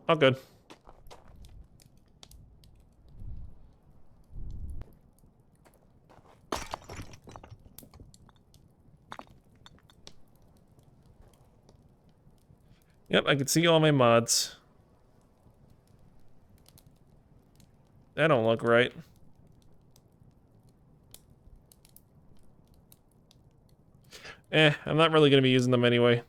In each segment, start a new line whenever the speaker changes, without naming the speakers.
all good. Yep, I can see all my mods. That don't look right. I'm not really gonna be using them anyway.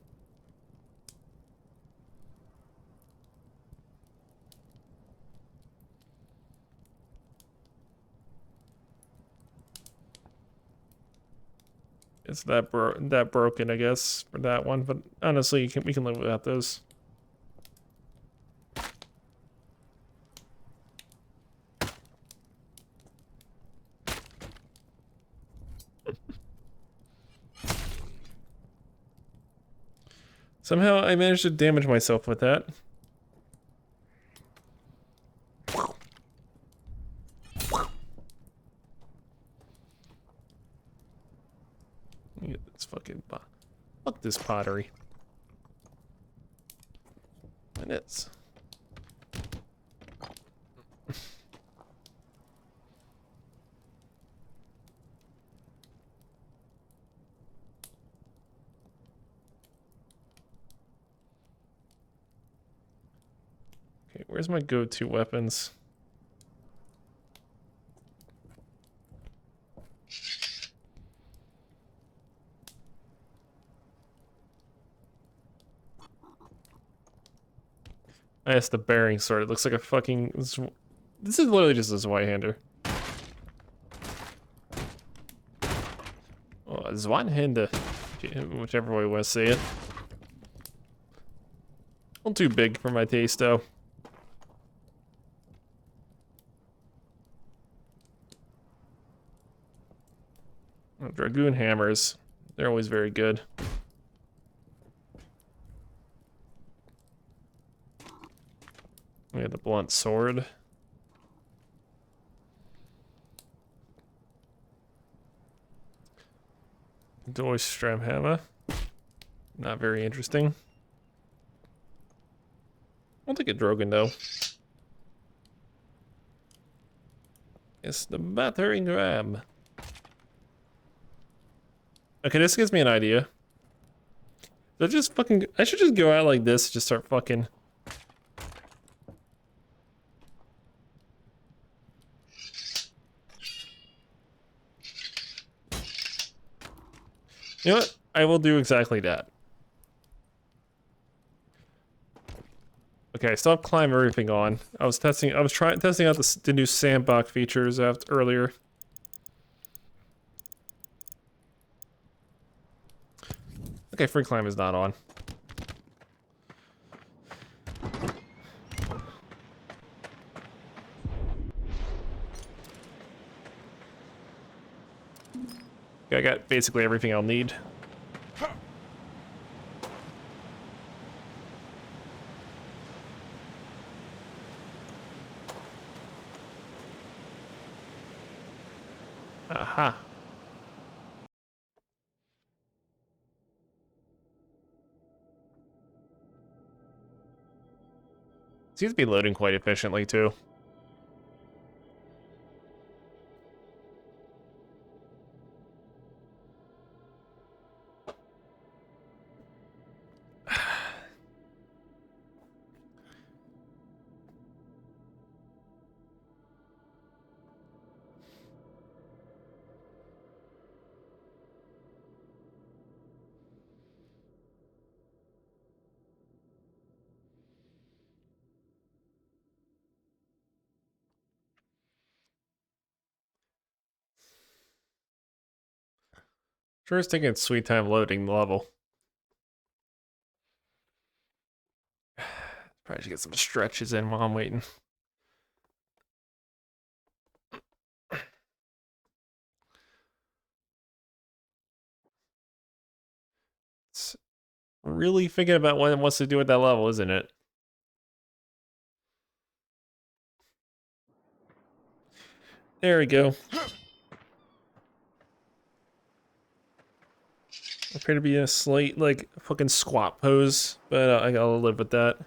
It's that broken, I guess, for that one. But honestly, we can live without those. Somehow I managed to damage myself with that. Get this fucking fuck this pottery. And it's okay. Where's my go-to weapons? That's the bearing sword. It looks like a fucking. This is literally just a Zweihander. Oh, a Zweihander, whichever way you want to say it. A little too big for my taste, though. Oh, Dragoon hammers. They're always very good. We have the blunt sword. Durchstram hammer. Not very interesting. I'll take a Drogon though. It's the battering ram. Okay, this gives me an idea. I should just go out like this, just start fucking. You know what? I will do exactly that. Okay, I still have climb everything on. I was testing out the new sandbox features earlier. Okay, free climb is not on. Okay, I got basically everything I'll need. Aha. Seems to be loading quite efficiently too. Sure, it's taking its sweet time loading the level. Probably should get some stretches in while I'm waiting. It's really thinking about what it wants to do with that level, isn't it? There we go. Appear to be a slight, like, fucking squat pose, but I gotta live with that.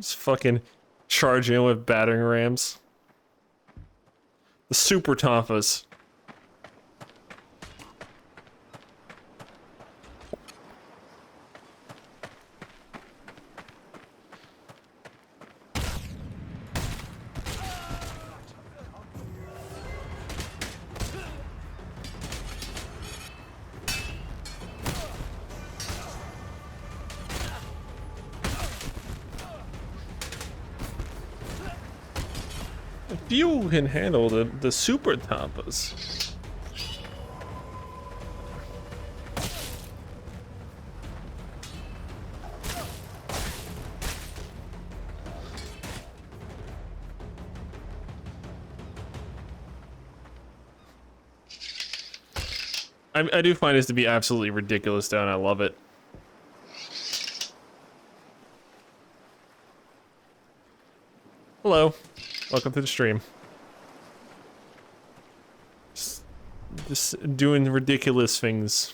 Just fucking charge in with battering rams. The super Tonfas. Few can handle the super Tonfas. I do find this to be absolutely ridiculous, though, and I love it. Hello. Welcome to the stream. Just doing ridiculous things.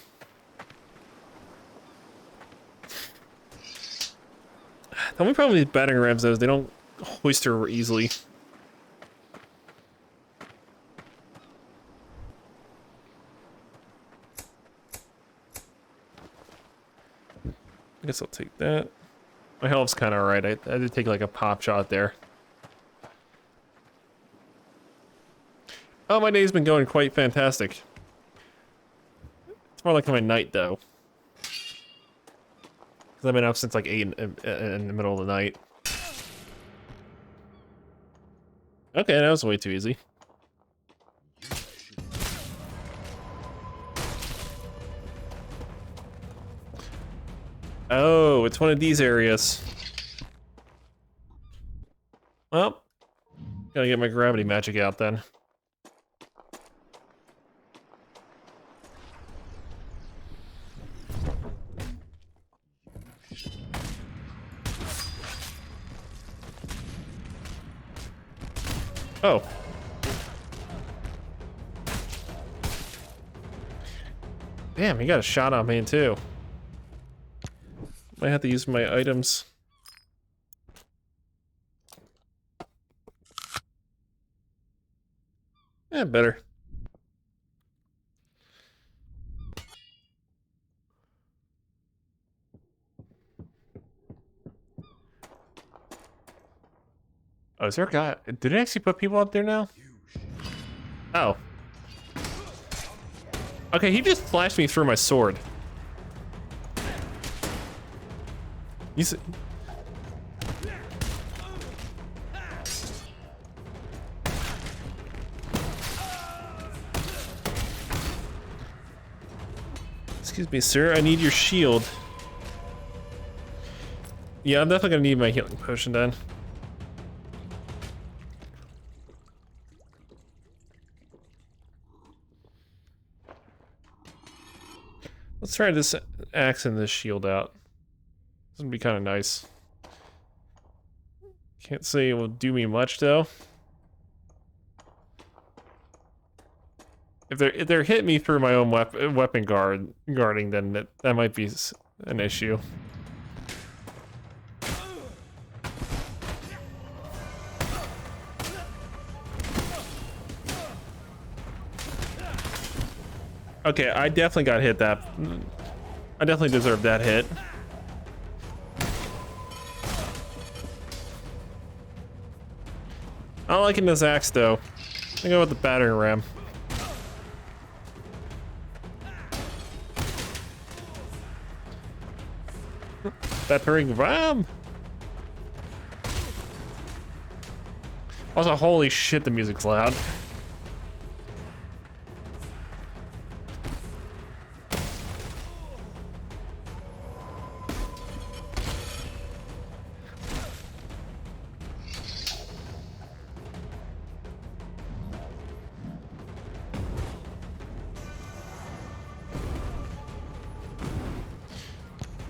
The only problem with these battering rams, though, is they don't hoist her easily. I guess I'll take that. My health's kind of alright. I did take like a pop shot there. Oh, my day's been going quite fantastic. It's more like my night, though. Because I've been up since like 8 in the middle of the night. Okay, that was way too easy. Oh, it's one of these areas. Well, gotta get my gravity magic out then. Oh. Damn, he got a shot on me too. Might have to use my items. Yeah, better. Oh, is there a guy? Did it actually put people up there now? Oh. Okay, he just flashed me through my sword. He's... Excuse me, sir, I need your shield. Yeah, I'm definitely gonna need my healing potion then. Let's try this axe and this shield out. This would be kind of nice. Can't say it will do me much though. If they're hitting me through my own weapon guarding, then that might be an issue. Okay, I definitely got hit that. I definitely deserved that hit. I don't like this axe though. I go with the battering ram. Battering ram. Also, holy shit, the music's loud.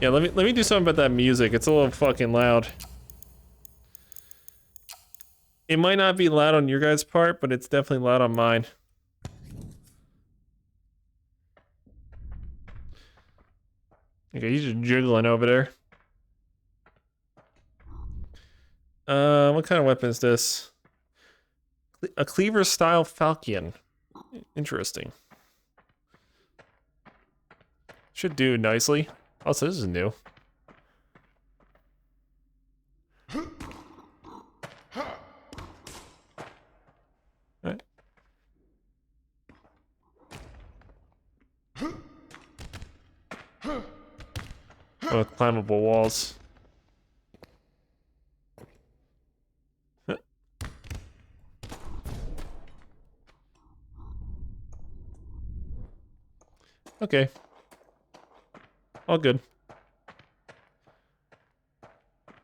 Yeah, let me do something about that music. It's a little fucking loud. It might not be loud on your guys' part, but it's definitely loud on mine. Okay, he's just jiggling over there. What kind of weapon is this? A cleaver style falchion. Interesting. Should do nicely. Also, this is new. Right. Oh, climbable walls. Okay. All good.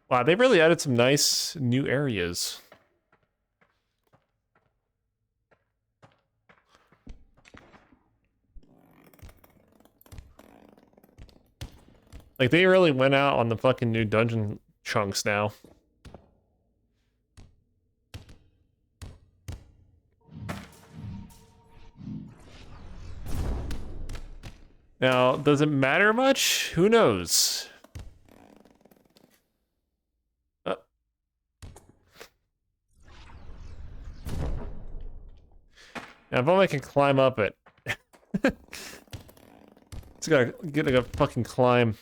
Wow, they've really added some nice new areas. Like, they really went out on the fucking new dungeon chunks now. Now, does it matter much? Who knows? Now, if only I can climb up it. It's gotta get like a fucking climb.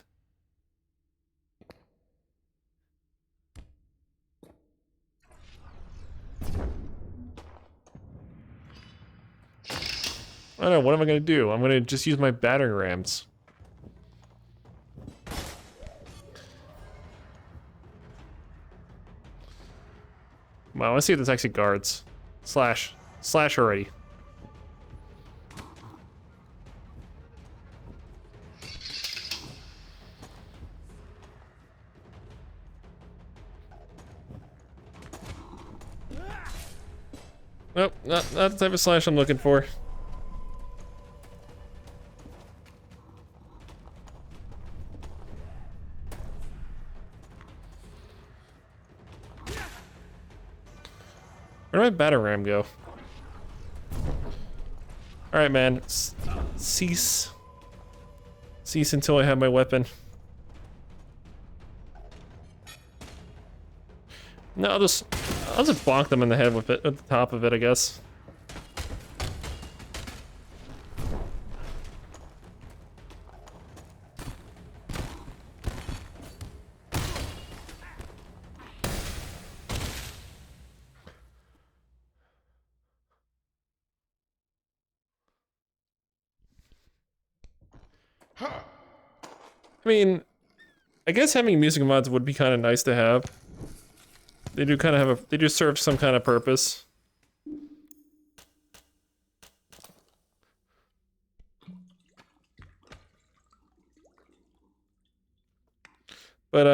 I don't know, what am I gonna do? I'm gonna just use my battering rams. Wow, let's see if this actually guards. Slash already. Nope, not the type of slash I'm looking for. Where did my batter ram go? Alright, man. Cease. Cease until I have my weapon. No, I'll just bonk them in the head with it at the top of it, I guess. I mean, I guess having music mods would be kind of nice to have. They do kind of have they do serve some kind of purpose. But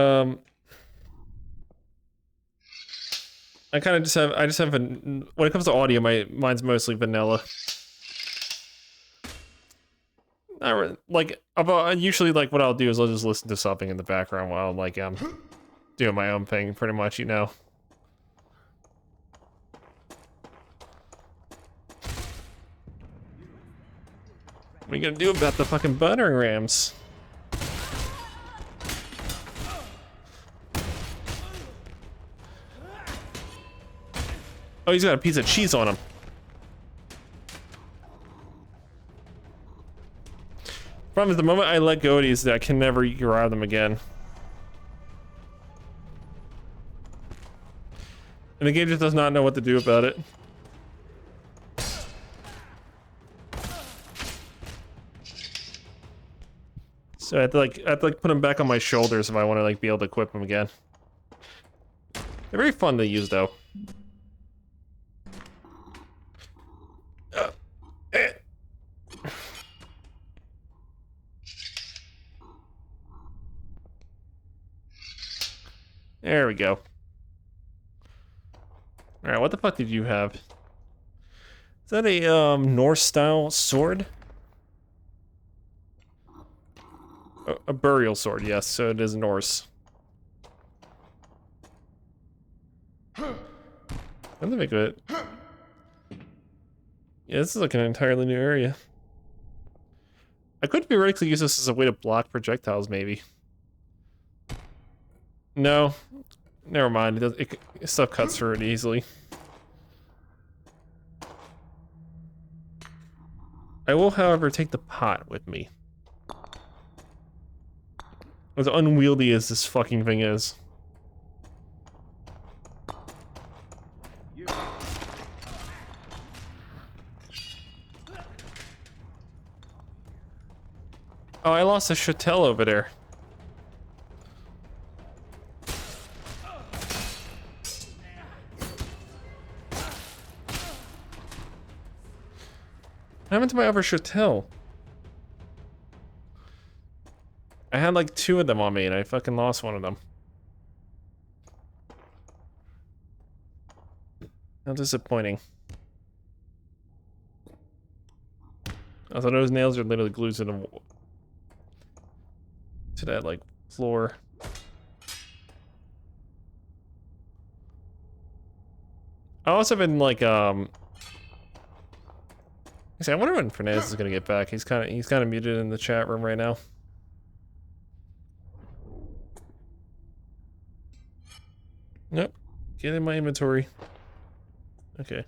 I kind of just have when it comes to audio, mine's mostly vanilla. Not really, like usually like what I'll do is I'll just listen to something in the background while like doing my own thing, pretty much, you know. What are you gonna do about the fucking battering rams? Oh, he's got a piece of cheese on him. Problem is, the moment I let go of these, I can never grab them again. And the game just does not know what to do about it. So I have to like put them back on my shoulders if I want to like be able to equip them again. They're very fun to use though. There we go. Alright, what the fuck did you have? Is that a Norse style sword? A burial sword, yes, so it is Norse. Let me make it. Yeah, this is like an entirely new area. I could theoretically use this as a way to block projectiles, maybe. No. Never mind. It does. Stuff cuts through it easily. I will, however, take the pot with me. As unwieldy as this fucking thing is. Oh, I lost a chattel over there. What happened to my other chattel? I had like 2 of them on me and I fucking lost one of them. How disappointing. I thought those nails are literally glued to the that like floor. I also been like I wonder when Fernandez is gonna get back. He's kind of muted in the chat room right now. Nope. Get in my inventory. Okay.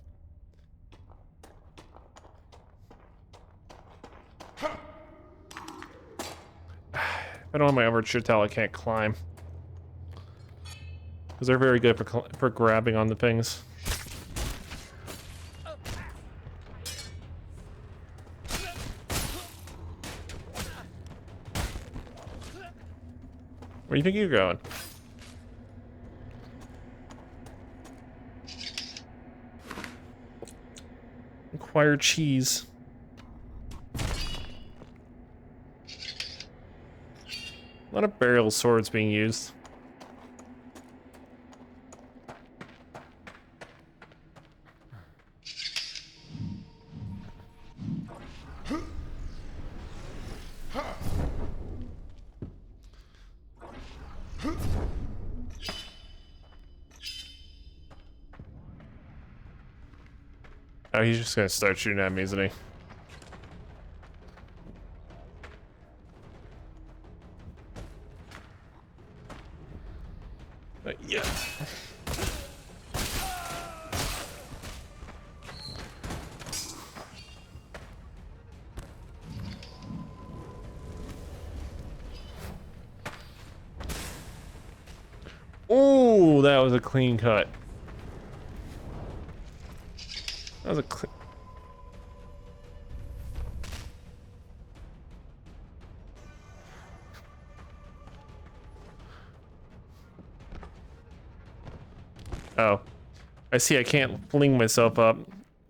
If I don't have my other chattel, I can't climb. Because they're very good for grabbing on the things. Where do you think you're going? Acquire cheese. A lot of burial swords being used. Oh, he's just gonna start shooting at me, isn't he? Yeah. Oh, that was a clean cut. That was a clean... Oh. I see I can't fling myself up,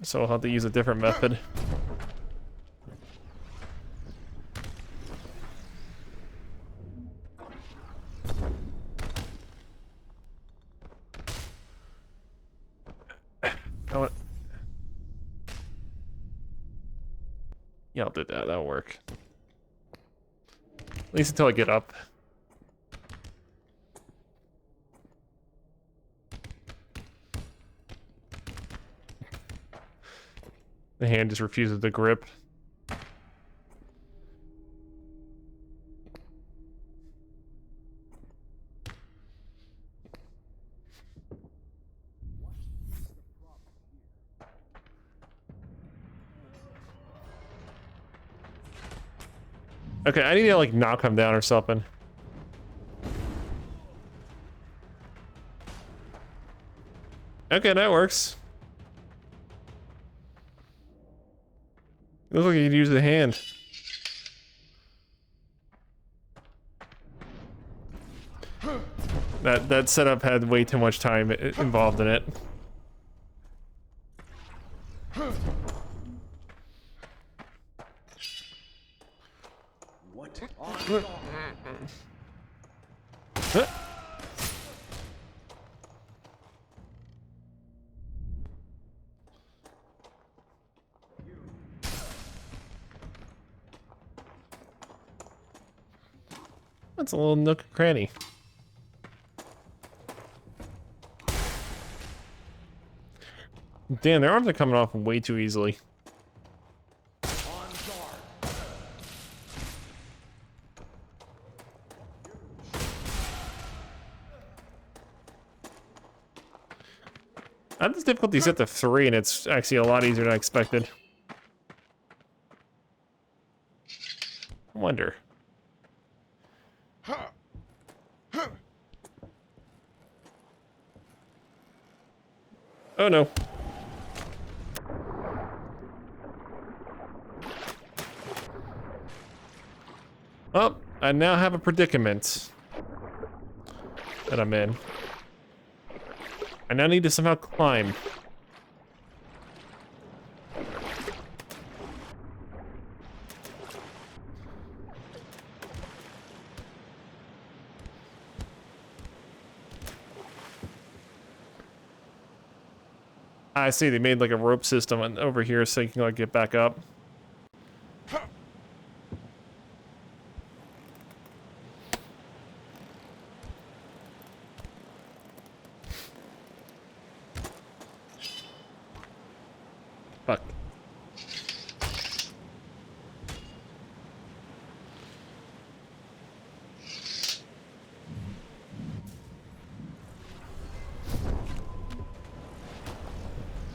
so I'll have to use a different method. Yeah, I'll do that. That'll work. At least until I get up. The hand just refuses to grip. Okay, I need to like knock him down or something. Okay, that works. It looks like you could use the hand. That setup had way too much time involved in it.
What?
That's a little nook and cranny. Damn, their arms are coming off way too easily. I have this difficulty set to 3, and it's actually a lot easier than I expected. I wonder. Oh no. Well, I now have a predicament that I'm in. I now need to somehow climb. I see, they made like a rope system over here so you can like get back up. Fuck.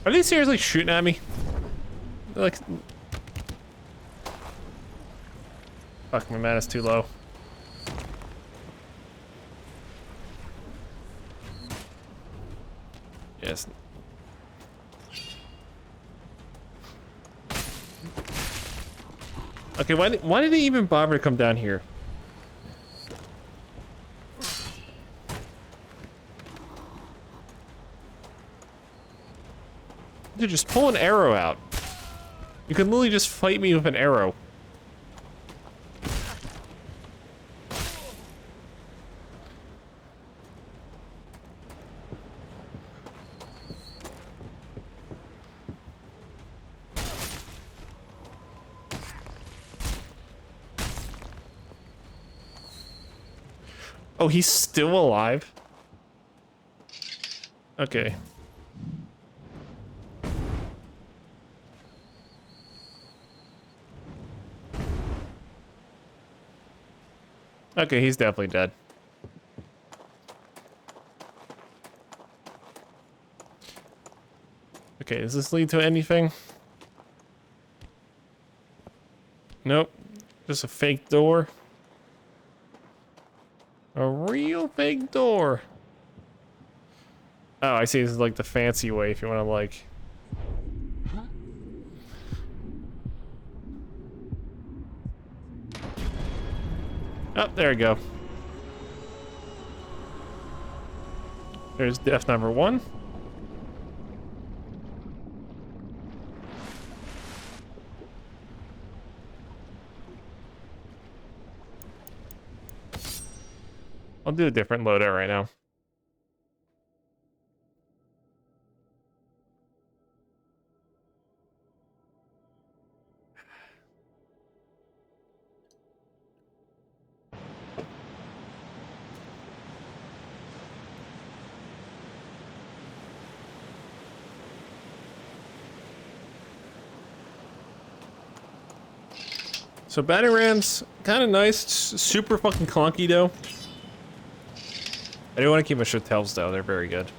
Are they seriously shooting at me? They're like... Fuck, my mana's too low. Yes. Okay, why did they even bother to come down here? Dude, just pull an arrow out. You can literally just fight me with an arrow. Oh, he's still alive? Okay. Okay, he's definitely dead. Okay, does this lead to anything? Nope. Just a fake door. A real fake door. Oh, I see. This is like the fancy way if you want to like... Oh, there we go. There's death number 1. I'll do a different loadout right now. So battering rams, kind of nice. Super fucking clunky though. I do want to keep my shuttels though. They're very good.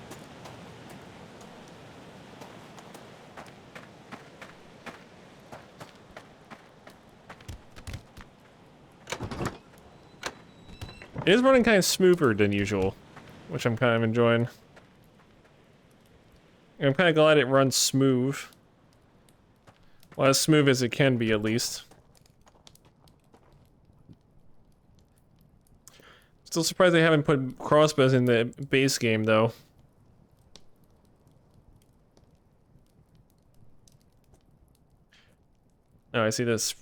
It is running kind of smoother than usual, which I'm kind of enjoying. I'm kind of glad it runs smooth. Well, as smooth as it can be, at least. Still surprised they haven't put crossbows in the base game, though. Oh, I see this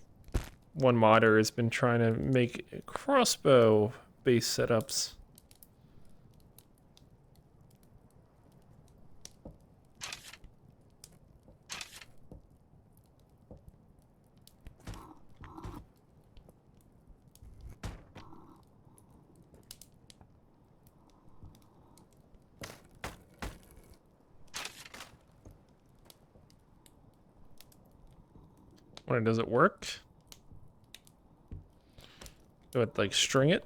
one modder has been trying to make crossbow base setups. When does it work? Do it like string it?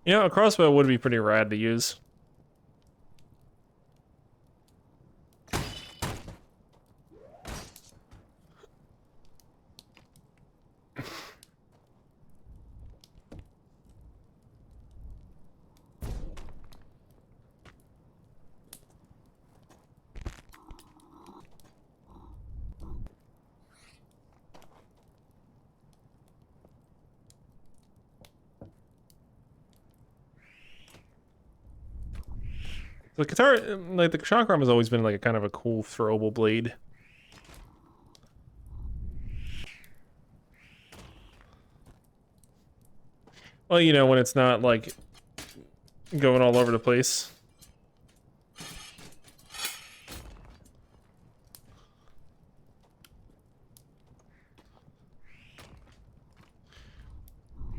You know, a crossbow would be pretty rad to use. The guitar, like the shock arm has always been like a kind of a cool throwable blade. Well, you know, when it's not like going all over the place.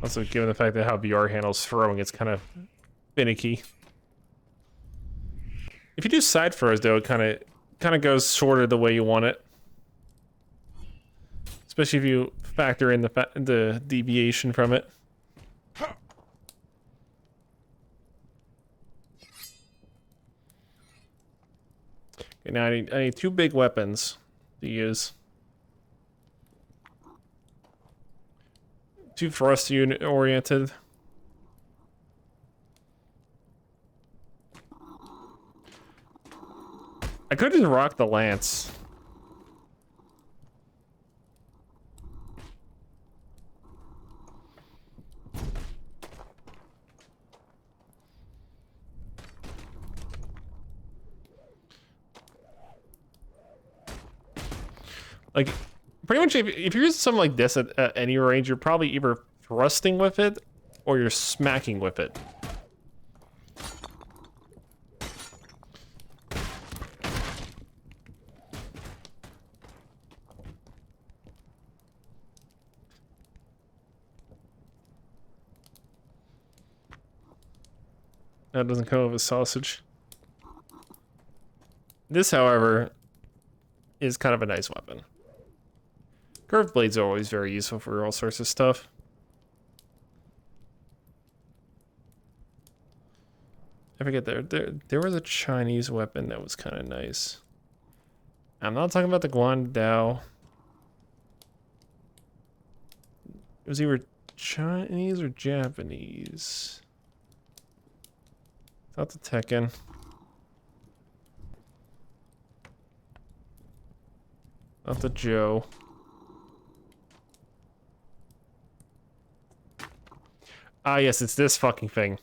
Also, given the fact that how VR handles throwing, it's kind of finicky. If you do side throws, though, it kind of goes sort of the way you want it. Especially if you factor in the deviation from it. Okay, now I need two big weapons to use. Too thrust unit oriented. I could just rock the lance. Like, pretty much if you're using something like this at any range, you're probably either thrusting with it or you're smacking with it. That doesn't come with a sausage. This, however, is kind of a nice weapon. Curved blades are always very useful for all sorts of stuff. I forget there was a Chinese weapon that was kind of nice. I'm not talking about the Guandao. It was either Chinese or Japanese. Not the Tekken. Not the Joe. Ah, yes, it's this fucking thing.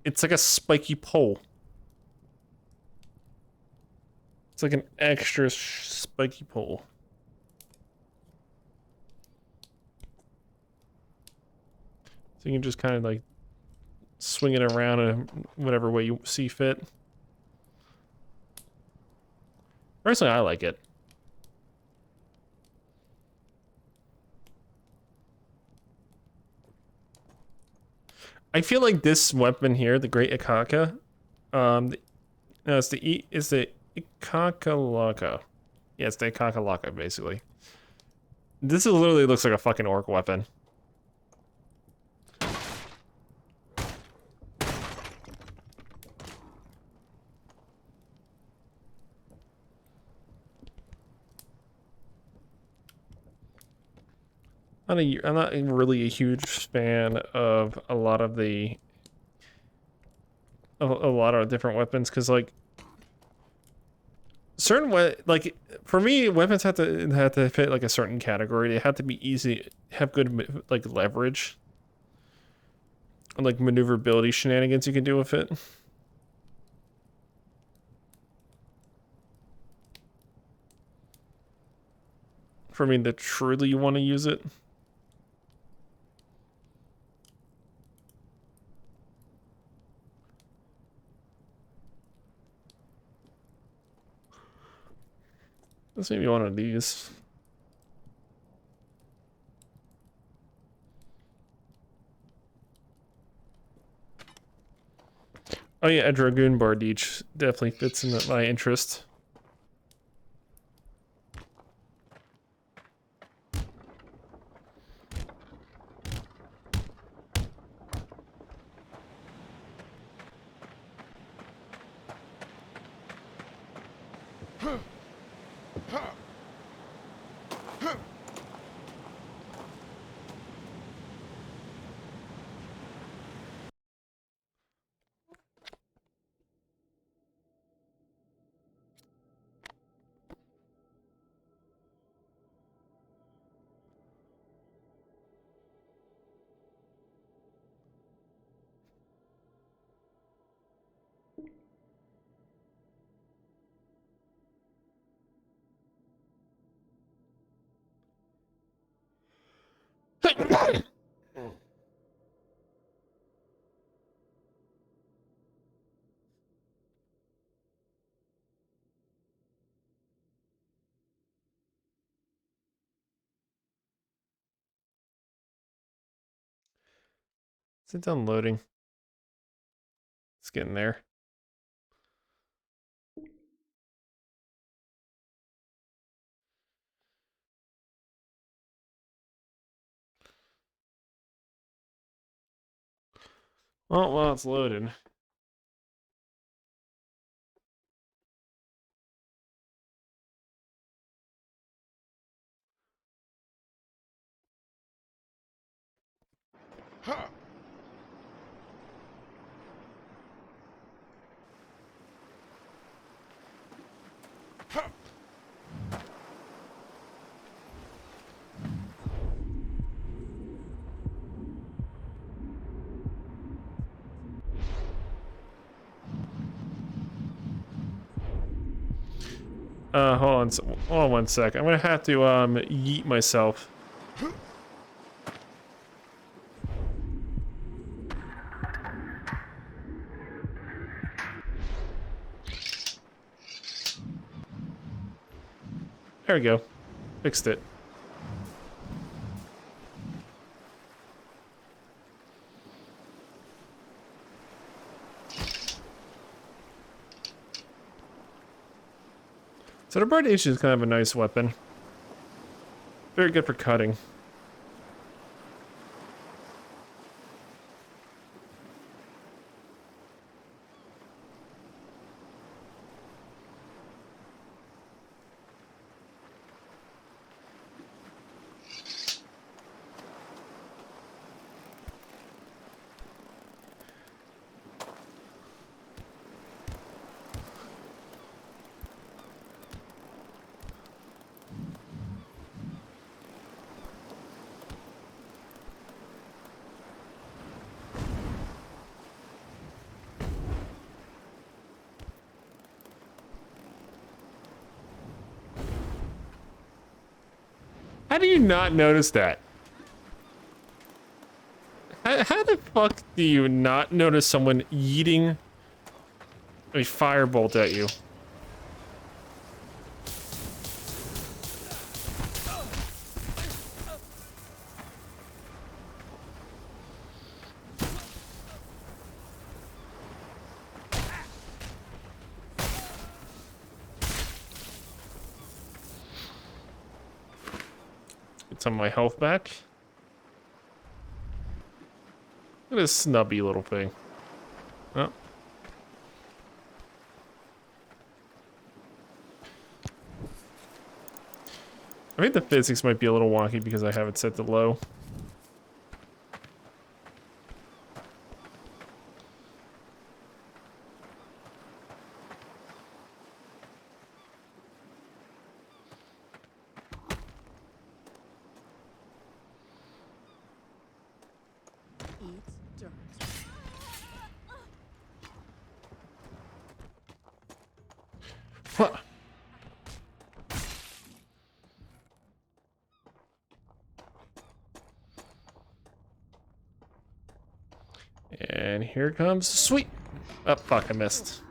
It's like a spiky pole. It's like an extra spiky pole. So you can just kind of like swing it around in whatever way you see fit. Personally, I like it. I feel like this weapon here, the Great Ikaka, no, it's the Ikakalaka. Yeah, it's the Ikakalaka, basically. This is literally looks like a fucking orc weapon. I'm not really a huge fan of a lot of the a lot of different weapons because like like for me weapons have to fit like a certain category. They have to be easy, have good like leverage, and like maneuverability shenanigans you can do with it. For me to truly want to use it. Let's maybe one of these. Oh yeah, a Dragoon Bardiche definitely fits in my interest. Is it done loading? It's getting there. Well, while it's loaded. Hold on 1 sec. I'm gonna have to yeet myself. There we go. Fixed it. So the Bright H is kind of a nice weapon. Very good for cutting. How do you not notice that? How the fuck do you not notice someone yeeting a firebolt at you? Get some of my health back. Look at this snubby little thing. Oh. I think the physics might be a little wonky because I have it set to low. What? And here comes sweet. Oh fuck, I missed.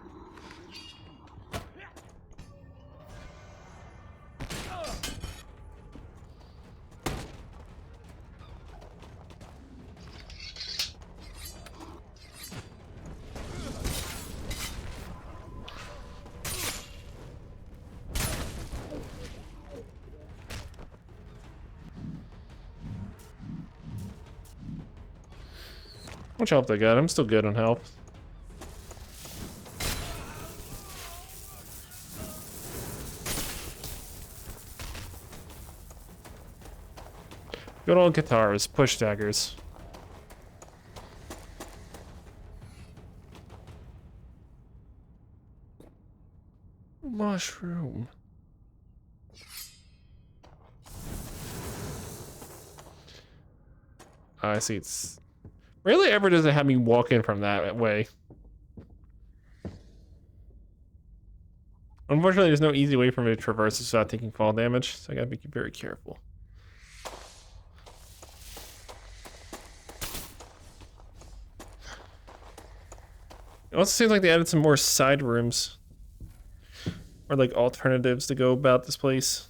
How much health I got? I'm still good on health. Good old guitars, push daggers. Mushroom. I see. It's rarely ever does it have me walk in from that way. Unfortunately, there's no easy way for me to traverse this without taking fall damage, so I gotta be very careful. It also seems like they added some more side rooms. Or like alternatives to go about this place.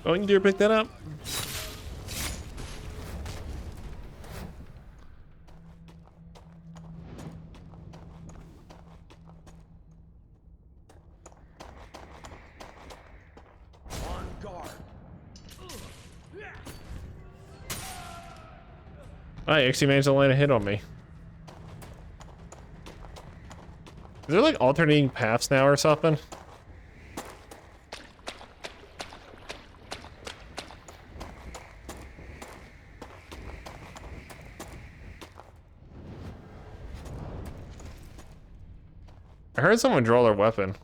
Oh, you dare pick that up? I actually managed to land a hit on me. Is there like alternating paths now or something? I heard someone draw their weapon.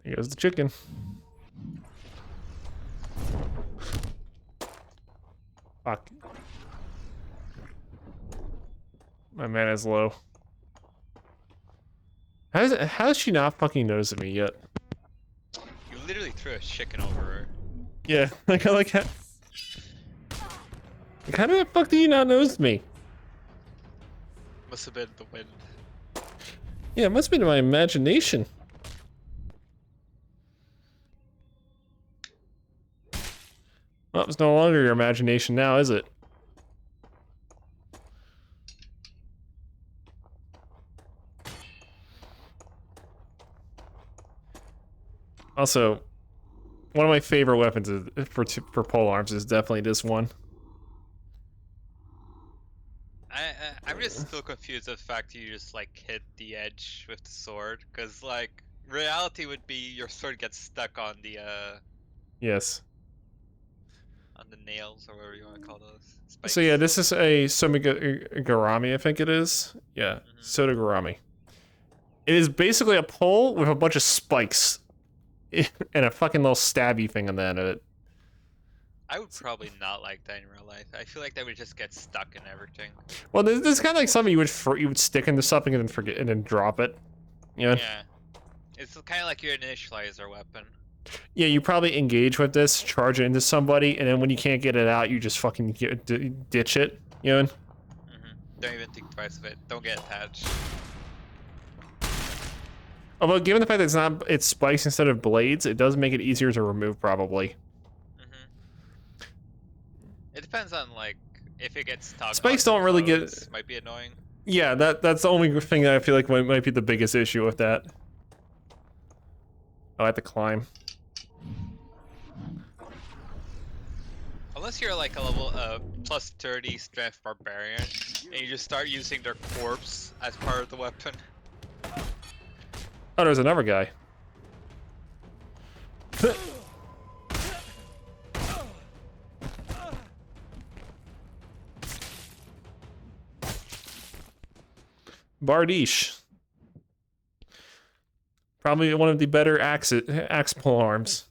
Here goes the chicken. Fuck. My mana's low. How is she not fucking noticing me yet?
You literally threw a chicken over her.
Yeah, like how the fuck do you not notice me?
Must have been the wind.
Yeah, it must have been my imagination. Well, it's no longer your imagination now, is it? Also, one of my favorite weapons for pole arms is definitely this one.
I'm just still confused at the fact you just like hit the edge with the sword, because like reality would be your sword gets stuck on the
Yes.
on the nails or whatever you want to call those spikes.
So yeah, this is a Somigarami, I think it is. Yeah, Sodagarami. It is basically a pole with a bunch of spikes and a fucking little stabby thing on the end of it.
I would probably not like that in real life. I feel like that would just get stuck in everything.
Well, this is kind of like something you would stick into something and then forget and then drop it. You know?
Yeah, it's kind of like your initializer weapon.
Yeah, you probably engage with this, charge it into somebody, and then when you can't get it out, you just fucking ditch it. You know?
Don't even think twice of it. Don't get attached.
Although, given the fact that it's spikes instead of blades, it does make it easier to remove, probably.
It depends on like if it gets stuck.
Spikes don't really get.
Might be annoying.
Yeah, that's the only thing that I feel like might be the biggest issue with that. Oh, I have to climb.
Unless you're like a level plus 30 strength barbarian, and you just start using their corpse as part of the weapon.
Oh, there's another guy. Bardiche. Probably one of the better axe pole arms,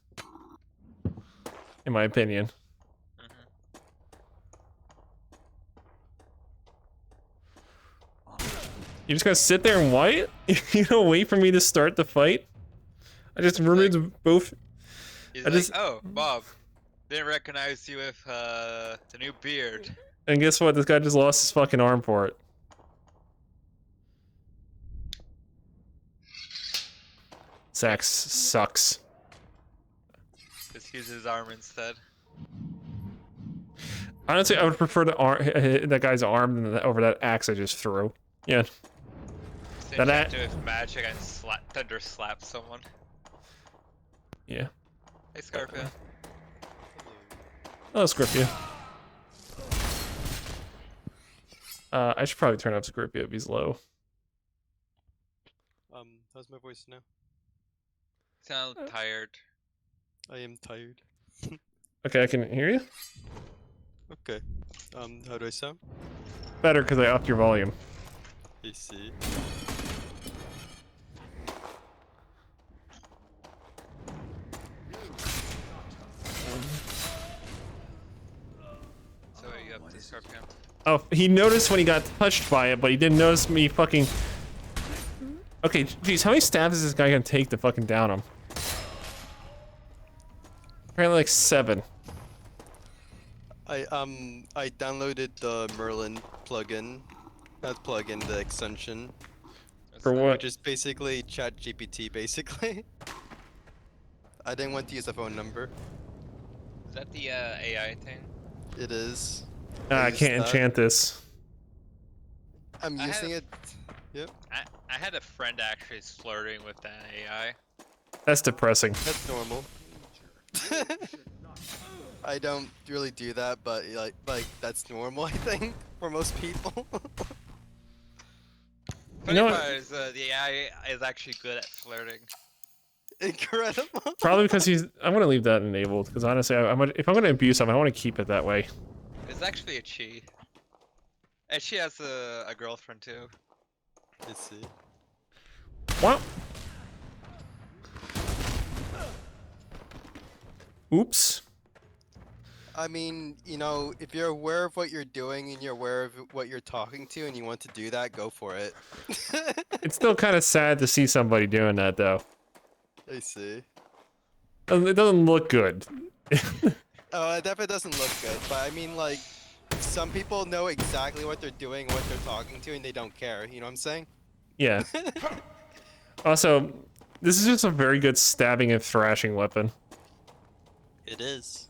in my opinion. You just gonna sit there and wait? You don't wait for me to start the fight? I just removed both.
He's
I
like,
just
oh, Bob, didn't recognize you with the new beard.
and guess what? This guy just lost his fucking arm for it. Zax sucks.
Just use his arm instead.
Honestly, I would prefer the arm, that guy's arm than over that axe I just threw. Yeah.
Since you have to with magic and thunder slap someone.
Yeah.
Hey, Scorpio.
Oh, Scorpio. I should probably turn up Scorpio if he's low.
How's my voice now?
Sound tired.
I am tired.
Okay, I can hear you.
Okay. How do I sound?
Better because I upped your volume.
I see.
So what are you up to, Scorpio?
Oh, he noticed when he got touched by it, but he didn't notice me fucking... Okay, geez, how many stabs is this guy gonna take to fucking down him? Apparently like 7.
I downloaded the Merlin plugin. Not plugin, the extension.
For what?
Which is basically ChatGPT, basically. I didn't want to use a phone number.
Is that the AI thing?
It is.
I
used
can't
that.
enchant this.
I'm using it. Yep.
I had a friend actually flirting with that AI.
That's depressing.
That's normal. I don't really do that, but like that's normal, I think, for most people.
Funny
know
part
what?
is the AI is actually good at flirting.
Incredible.
Probably because he's... I'm gonna leave that enabled, because honestly, if I'm gonna abuse him, I want to keep it that way.
It's actually a chi. And she has a girlfriend too.
Let's see.
What? Oops.
I mean, you know, if you're aware of what you're doing and you're aware of what you're talking to and you want to do that, go for it.
It's still kind of sad to see somebody doing that, though.
I see.
It doesn't look good.
Oh, it definitely doesn't look good, but I mean, like, some people know exactly what they're doing, what they're talking to, and they don't care. You know what I'm saying?
Yeah. Also, this is just a very good stabbing and thrashing weapon.
It is.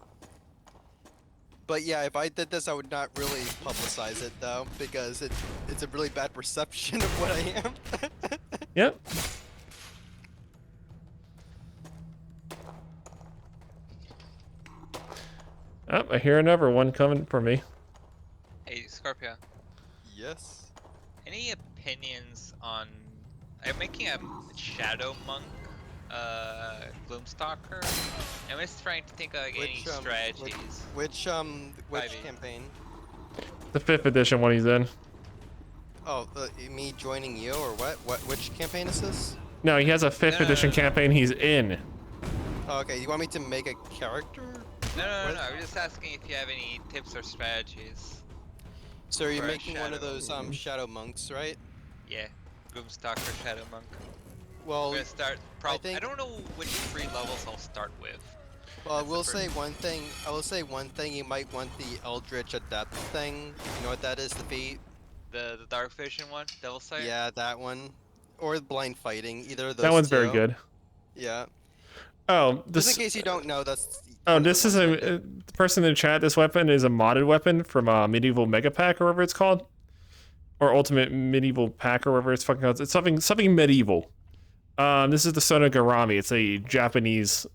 But yeah, if I did this, I would not really publicize it though, because it's a really bad perception of what I am.
Yep. Oh, I hear another one coming for me.
Hey, Scorpio.
Yes.
Any opinions on... I'm making a Shadow Monk, Gloomstalker. I'm just trying to think of like, any strategies.
Which
5e.
campaign?
The 5th edition one he's in.
Oh, me joining you or what? Which campaign is this?
No, he has a 5th edition campaign he's in.
Oh, okay, you want me to make a character?
No, I was just asking if you have any tips or strategies.
So are you
For a
making one of
shadow.
those shadow monks, right?
Yeah, Gloomstalker, Shadow Monk.
Well,
I'm gonna start. I
think-
don't know which 3 levels I'll start with.
well, I
That's
will
the
say one thing. I will say one thing. You might want the Eldritch Adept thing. You know what that is? The feat.
The Dark Vision one, Devil Sight.
Yeah, that one. Or blind fighting. Either of those.
That one's very
two.
good.
Yeah.
Oh,
Just
this.
in case you don't know, that's.
Oh,
one of the
this is
ones I
a
did.
the person in the chat. This weapon is a modded weapon from Medieval Mega Pack or whatever it's called, or Ultimate Medieval Pack or whatever it's fucking called. It's something medieval. This is the Sonogarami. It's a Japanese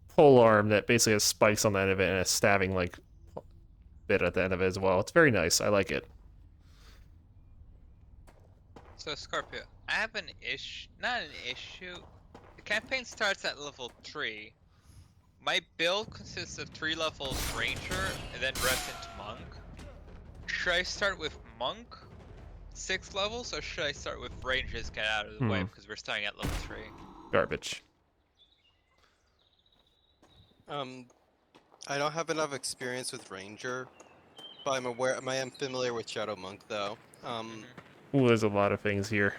pole arm that basically has spikes on the end of it and a stabbing like bit at the end of it as well. It's very nice. I like it.
So Scorpio, I have an issue. Not an issue. The campaign starts at level 3. My build consists of 3 levels Ranger and then rest into Monk. Should I start with Monk, 6 levels, or should I start with Ranger to get out of the way because we're starting at level 3?
Garbage.
I don't have enough experience with Ranger, but I am familiar with Shadow Monk though.
Ooh, there's a lot of things here.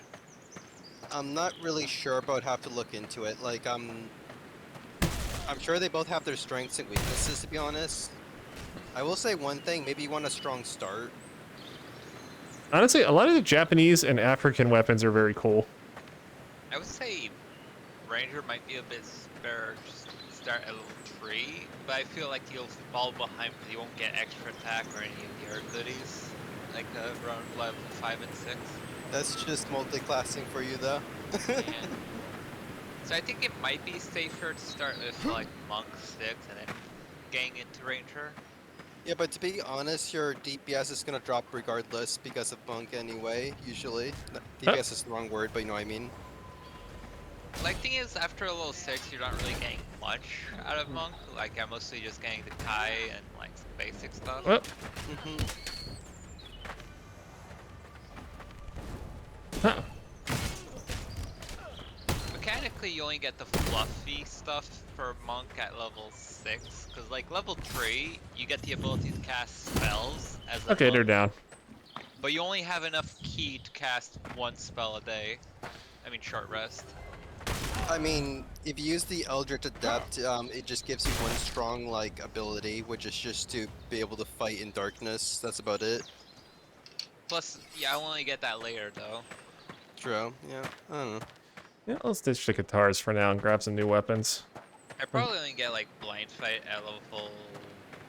I'm not really sure, but I'd have to look into it. Like, I'm sure they both have their strengths and weaknesses, to be honest. I will say one thing, maybe you want a strong start.
Honestly, a lot of the Japanese and African weapons are very cool.
I would say Ranger might be a bit better just start at level 3, but I feel like you'll fall behind because you won't get extra attack or any of the other goodies, like around level 5 and 6.
That's just multi-classing for you, though.
Yeah. So I think it might be safer to start with like Monk 6 and then gang into Ranger.
Yeah, but to be honest, your DPS is gonna drop regardless because of Monk anyway, usually. DPS is the wrong word, but you know what I mean.
Like, thing is, after level 6, you're not really getting much out of Monk. Like, I'm mostly just getting the Kai and like some basic stuff.
Oh. Huh.
Mechanically, you only get the fluffy stuff for Monk at level 6, because like level 3, you get the ability to cast spells as a
Okay, they're
monk,
down.
but you only have enough ki to cast one spell a day. I mean, short rest.
I mean, if you use the Eldritch Adept, it just gives you one strong, like, ability, which is just to be able to fight in darkness. That's about it.
Plus, yeah, I only get that later though.
True, yeah, I don't know.
Yeah, let's ditch the guitars for now and grab some new weapons.
I probably only get like blind fight at level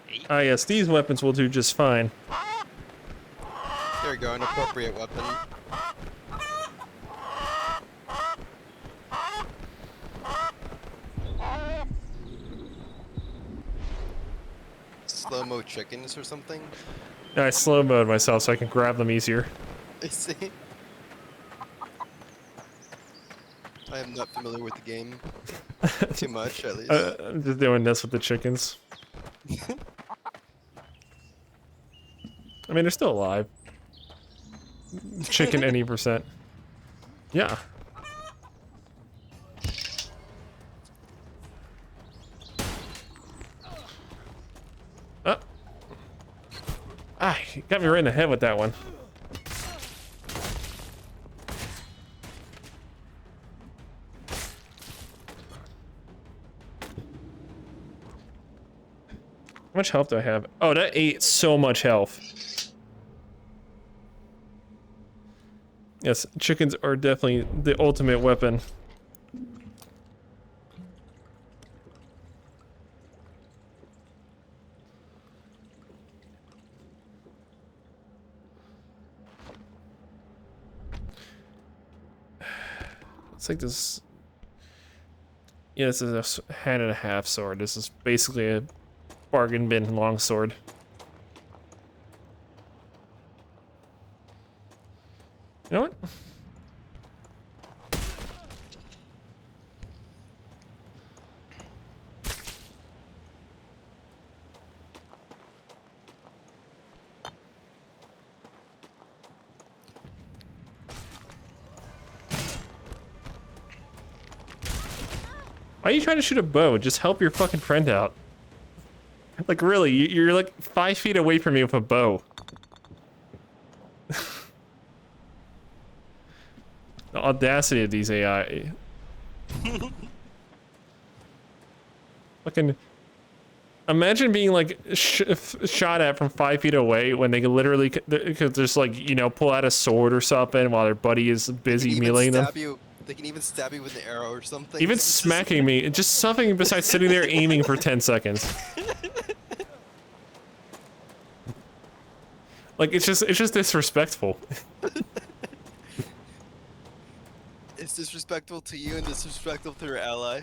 8.
Ah, yes, these weapons will do just fine.
There you go, an appropriate weapon. Slow-mo chickens or something?
I slow mode myself so I can grab them easier.
I see. I am not familiar with the game. Too much, at least.
I'm just doing this with the chickens. I mean, they're still alive. Chicken any percent. Yeah. Oh. Ah, you got me right in the head with that one. How much health do I have? Oh, that ate so much health. Yes, chickens are definitely the ultimate weapon. It's like this. Yeah, this is a hand and a half sword. This is basically a bargain bin longsword. You know what? Why are you trying to shoot a bow? Just help your fucking friend out. Like, really, you're like 5 feet away from me with a bow. The audacity of these AI. Fucking. Imagine being like shot at from 5 feet away when they can literally could just like, you know, pull out a sword or something while their buddy is busy meleeing them.
They can even stab you with an arrow or something.
Even smacking me, just something besides sitting there aiming for 10 seconds. Like, it's just disrespectful.
It's disrespectful to you and disrespectful to your ally.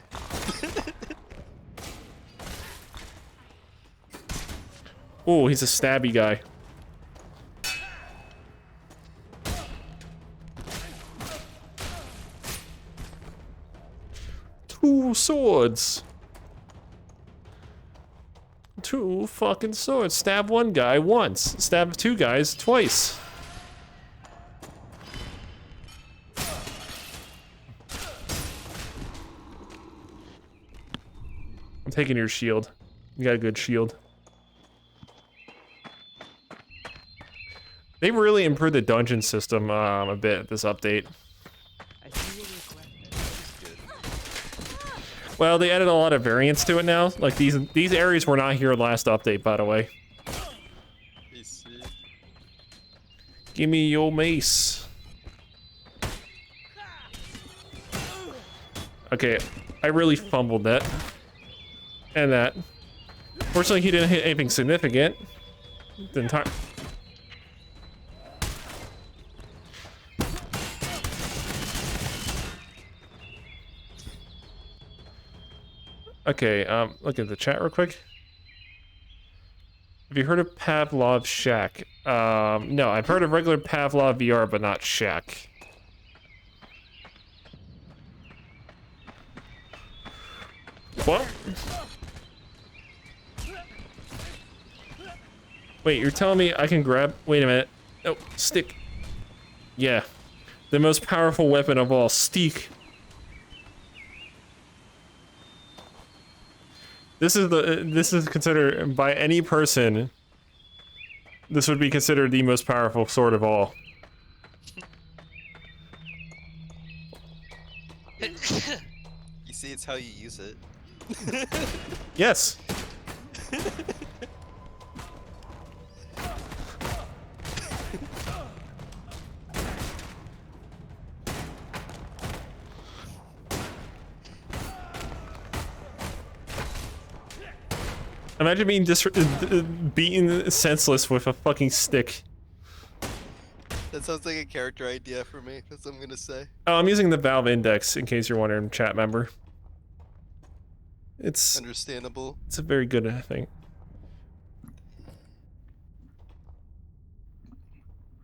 Oh, he's a stabby guy. Two swords. Two fucking swords. Stab one guy once. Stab two guys twice. I'm taking your shield. You got a good shield. They really improved the dungeon system a bit this update.
I see your request.
Good.
Well, they added a lot of variants to it now. Like these areas were not here last update, by the way.
I see.
Give me your mace. Okay, I really fumbled that. And that. Fortunately, he didn't hit anything significant. The entire. Okay, look at the chat real quick. Have you heard of Pavlov Shack? No, I've heard of regular Pavlov VR, but not Shack. What? Wait, you're telling me I can grab... Wait a minute. Oh, stick. Yeah. The most powerful weapon of all, Steak. This is considered, by any person, this would be considered the most powerful sword of all.
You see, it's how you use it.
Yes. Imagine being beaten senseless with a fucking stick.
That sounds like a character idea for me. That's what I'm gonna say.
Oh, I'm using the Valve Index, in case you're wondering, chat member. It's
Understandable.
a very good thing.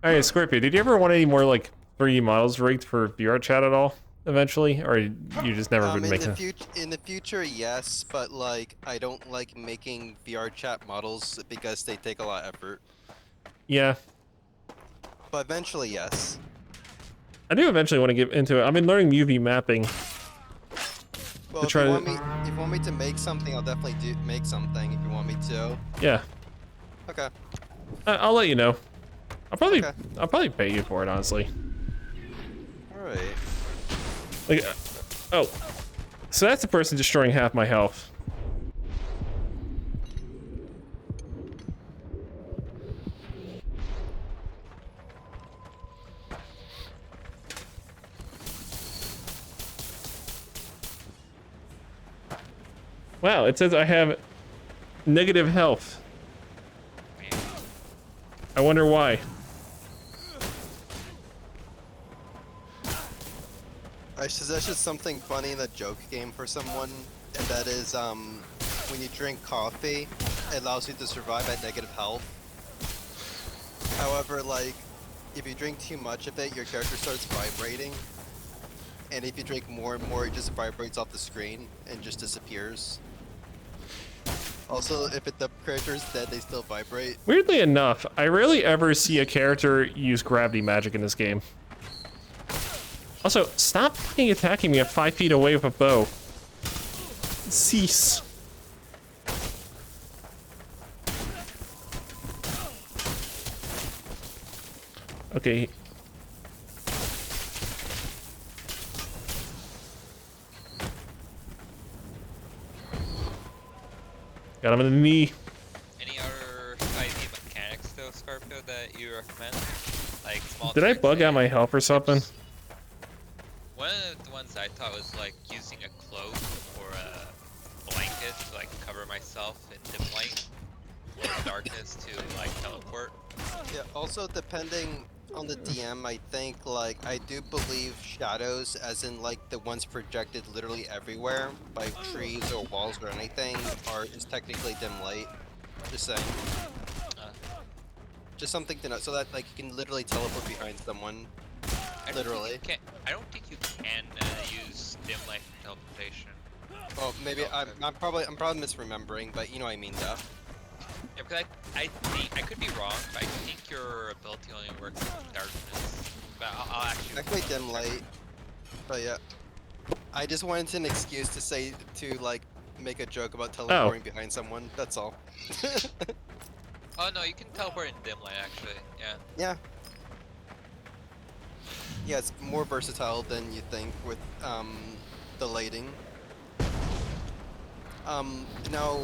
Alright, Scorpio, did you ever want any more, like, 3D models rigged for VR chat at all, eventually? Or you just never would make them?
In the future, yes, but, like, I don't like making VR chat models because they take a lot of effort.
Yeah.
But eventually, yes.
I do eventually want to get into it. I've been learning UV mapping.
Well, if
try
you,
to-
want me to make something, I'll definitely make something if you want me to.
Yeah.
Okay.
I'll let you know.
Okay.
I'll probably pay you for it, honestly.
Alright.
Like, oh. So that's the person destroying half my health. Wow, it says I have negative health. I wonder why.
That's just something funny in the joke game for someone, and that is, when you drink coffee, it allows you to survive at negative health. However, like, if you drink too much of it, your character starts vibrating. And if you drink more and more, it just vibrates off the screen and just disappears. Also, if the character is dead, they still vibrate.
Weirdly enough, I rarely ever see a character use gravity magic in this game. Also, stop fucking attacking me at 5 feet away with a bow. Cease. Okay. Got him in the knee.
Any other idea mechanics though, Scorpio, that you recommend? Like small
Did I
tricks
bug out
and
my health or something?
tips? One of the ones I thought was like using a cloak or a blanket to like cover myself in dim light or darkness to like teleport.
Yeah, also depending on the DM, I think, like, I do believe shadows, as in, like, the ones projected literally everywhere, by trees or walls or anything, is technically dim light. Just saying. Just something to know, so that, like, you can literally teleport behind someone. Literally.
I don't think you can use dim light for teleportation.
Oh, maybe I'm probably misremembering, but you know what I mean, though.
Yeah, because I think I could be wrong, but I think your ability only works in darkness. But I'll actually
Dim light. But yeah, I just wanted an excuse to like make a joke about teleporting behind someone. That's all.
Oh no, you can teleport in dim light actually. Yeah.
Yeah. Yeah, it's more versatile than you think with the lighting. Now,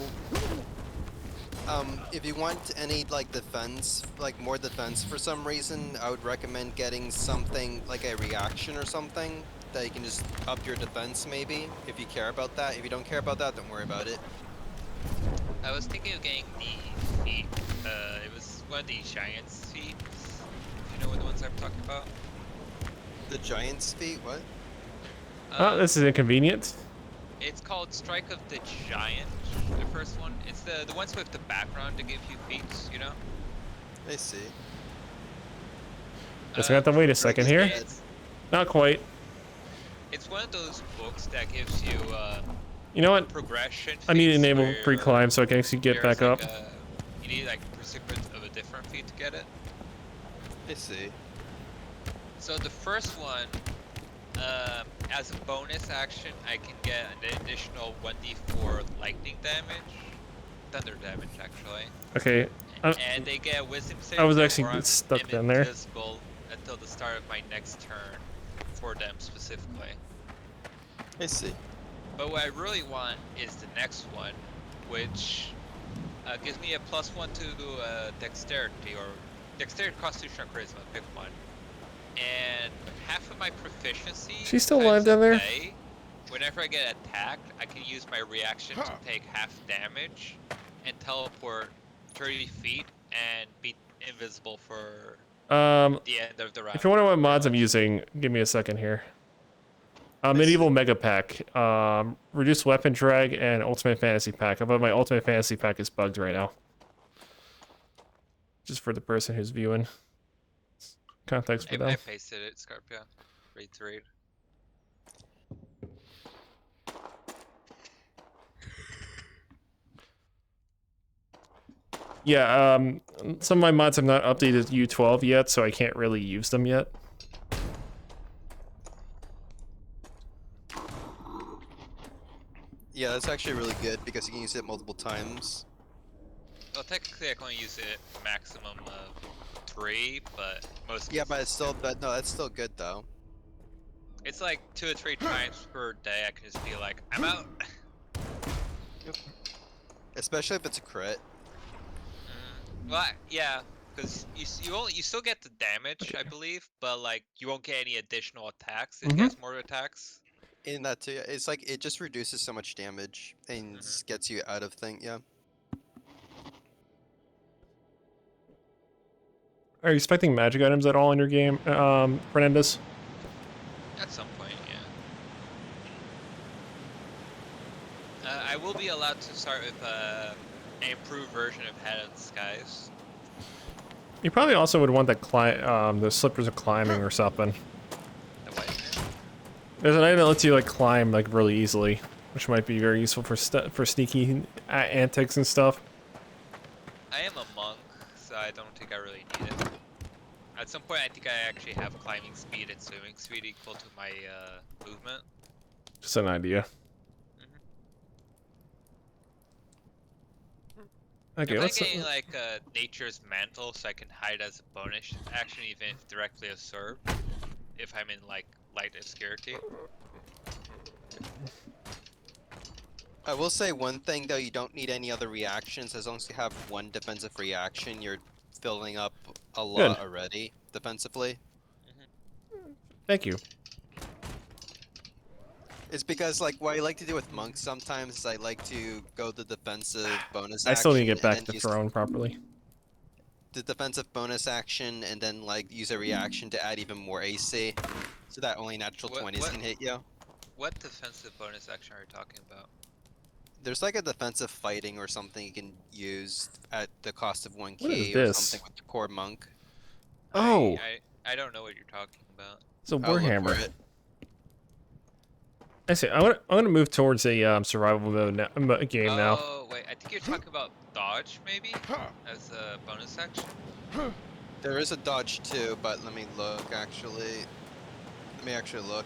if you want any like defense, like more defense for some reason, I would recommend getting something like a reaction or something that you can just up your defense maybe, if you care about that. If you don't care about that, don't worry about it.
I was thinking of getting the feet. It was one of the giants' feet. If you know what the ones I'm talking about.
The giant's feet, what?
Oh, this is inconvenient.
It's called Strike of the Giant, the first one. It's the ones with the background to give you feet, you know?
I see.
Guess we have to wait a second here.
It's,
Not quite.
it's one of those books that gives you
You know what?
progression.
I need to
feats
enable
where
pre-climb so I can actually get
there's
back up.
like you need like recipient of a different feat to get it.
I see.
So the first one, as a bonus action, I can get an additional 1d4 lightning damage, thunder damage actually,
Okay.
and they get a wisdom save.
I was
throw
actually
or I'm
stuck down there.
invisible until the start of my next turn, for them specifically.
I see.
But what I really want is the next one, which gives me a +1 to dexterity, or dexterity, constitution, or charisma, pick one. And half of my proficiency.
She's still
times
alive down
a
there?
day, whenever I get attacked, I can use my reaction to take half damage and teleport 30 feet and be invisible for the end of the round.
If you wonder what mods I'm
pretty much.
using, give me a second here. Medieval Mega Pack, Reduced Weapon Drag, and Ultimate Fantasy Pack. But my Ultimate Fantasy Pack is bugged right now. Just for the person who's viewing. Context for them.
I pasted it, Scarpia. Read to read.
Yeah, some of my mods have not updated U12 yet, so I can't really use them yet.
Yeah, that's actually really good because you can use it multiple times.
Well, technically I can only use it maximum of 3, but most
Yeah, but it's still, but no, that's still good though.
it's like 2 or 3 times per day I can just be like, I'm out.
Especially if it's a crit.
Well, yeah, because you still get the damage, I believe, but like you won't get any additional attacks. It gets more attacks.
In that too, it's like it just reduces so much damage and gets you out of thing. Yeah.
Are you expecting magic items at all in your game, Fernandez?
At some point, yeah. I will be allowed to start with an improved version of Head of the Skies.
You probably also would want the slippers of climbing or something.
The white man.
There's an item that lets you like climb like really easily, which might be very useful for sneaky antics and stuff.
I am a monk, so I don't think I really need it. At some point, I think I actually have climbing speed and swimming speed equal to my movement.
Just an idea. Okay,
I'm
let's.
getting like Nature's Mantle, so I can hide as a bonus action, even if directly observed. If I'm in like light obscurity.
I will say one thing though, you don't need any other reactions. As long as you have one defensive reaction, you're filling up a lot already defensively.
Thank you.
It's because like what I like to do with monks sometimes is I like to go the defensive bonus
I
action.
still need to get back
and
to
then use
throne properly.
the defensive bonus action and then like use a reaction to add even more AC, so that only natural 20s can hit you.
What defensive bonus action are you talking about?
There's like a defensive fighting or something you can use at the cost of 1
What is
key or
this?
something with the core monk.
Oh,
I don't know what you're talking about.
it's a
I'll look
warhammer.
for it.
I see. I'm gonna move towards a survival mode game now.
Oh wait, I think you're talking about dodge maybe as a bonus action.
There is a dodge too, but let me look actually. Let me actually look.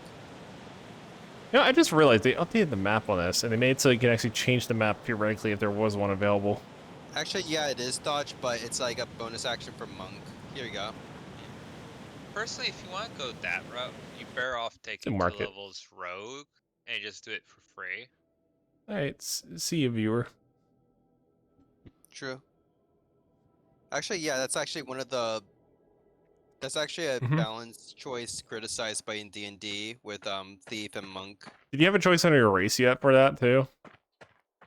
You know, I just realized they updated the map on this, and they made it so you can actually change the map theoretically if there was one available.
Actually, yeah, it is dodge, but it's like a bonus action for monk. Here you go.
Personally, if you want to go that route, you better off taking 2
market.
levels rogue and just do it for free.
All right, see you, viewer.
True. Actually, yeah, that's actually one of the. That's actually a
Mhm.
balanced choice criticized by in D&D with thief and monk.
Did you have a choice on your race yet for that too?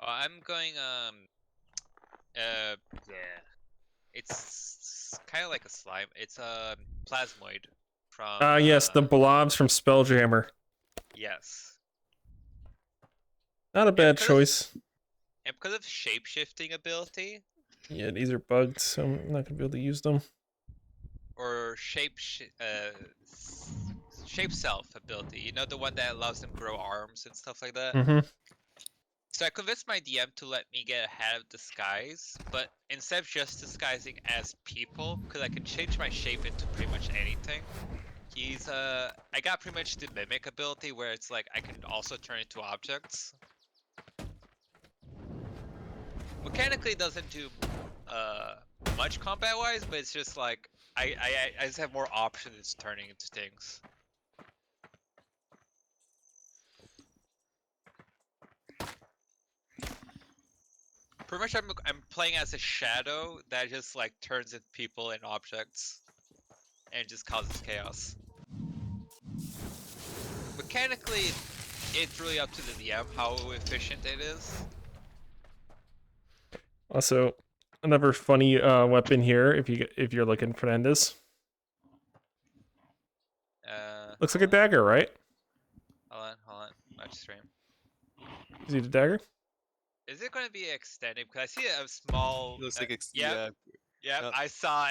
I'm going yeah. It's kind of like a slime. It's a plasmoid from
Yes, the blobs from Spelljammer.
yes.
Not a bad choice.
And because of shape-shifting ability
Yeah, these are bugged, so I'm not gonna be able to use them.
or shape self ability, you know, the one that allows them to grow arms and stuff like that.
Mm-hmm.
So I convinced my DM to let me get ahead of disguise, but instead of just disguising as people, because I can change my shape into pretty much anything. I got pretty much the mimic ability where it's like I can also turn into objects. Mechanically, it doesn't do much combat wise, but it's just like I just have more options turning into things. Pretty much, I'm playing as a shadow that just like turns into people and objects, and just causes chaos. Mechanically, it's really up to the DM how efficient it is.
Also, another funny weapon here, if you're looking for Fernandez. Looks like a dagger, right?
Hold on. Watch stream.
Is it a dagger?
Is it going to be extended? Because I see a small.
Looks like
yeah. Yep,
Yep.
I saw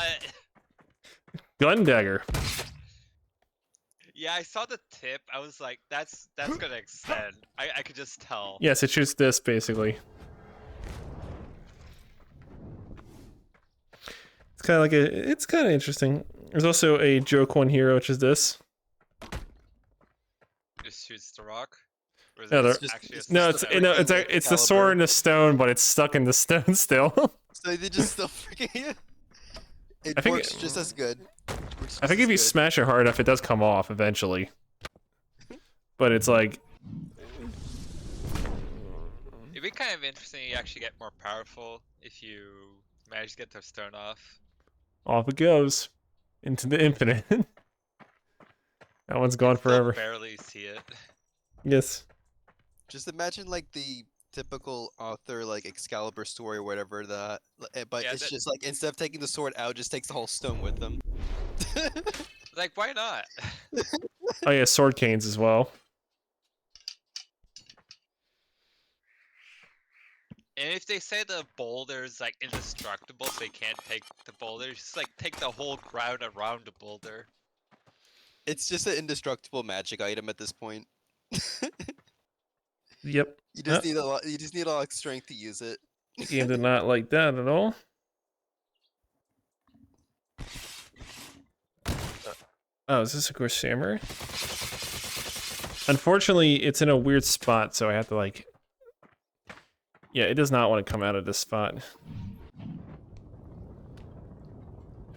it.
Gun dagger.
Yeah, I saw the tip. I was like, that's gonna extend. I could just tell.
Yes, it shoots this basically. It's kind of like it's kind of interesting. There's also a joke one here, which is this.
Just shoots the rock. Or is
No,
this
just-
actually a
No,
stone?
it's the sword in the stone, but it's stuck in the stone still.
So they just still freaking. It
I think
works just as good.
I think if you smash it hard enough, it does come off eventually. But it's like,
It'd be kind of interesting. You actually get more powerful if you manage to get the stone off.
off it goes into the infinite. That one's gone forever.
Barely see it.
Yes.
Just imagine like the typical author like Excalibur story or whatever that, but
Yeah,
it's just like instead of taking the sword out, just takes the whole stone with them.
Like, why not?
Oh yeah, sword canes as well.
And if they say the boulder's like indestructible, so they can't take the boulder, just like take the whole ground around the boulder.
It's just an indestructible magic item at this point.
Yep.
You just need a lot. You just need a lot of strength to use it.
Game did not like that at all. Oh, is this a Course Samurai? Unfortunately, it's in a weird spot, so I have to like... Yeah, it does not want to come out of this spot.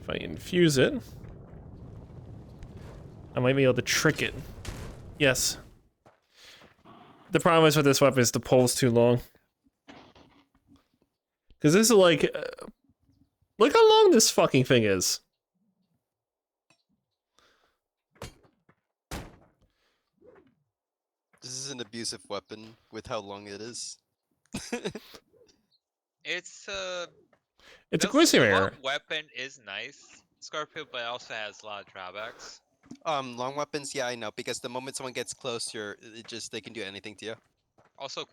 If I infuse it, I might be able to trick it. Yes. The problem is with this weapon is the pole's too long. Because this is like... look how long this fucking thing is.
This is an abusive weapon with how long it is.
It's
It's a Course Samurai.
weapon is nice, Scorpio, but it also has a lot of drawbacks.
Long weapons, yeah, I know, because the moment someone gets close, they can do anything to you.
Also,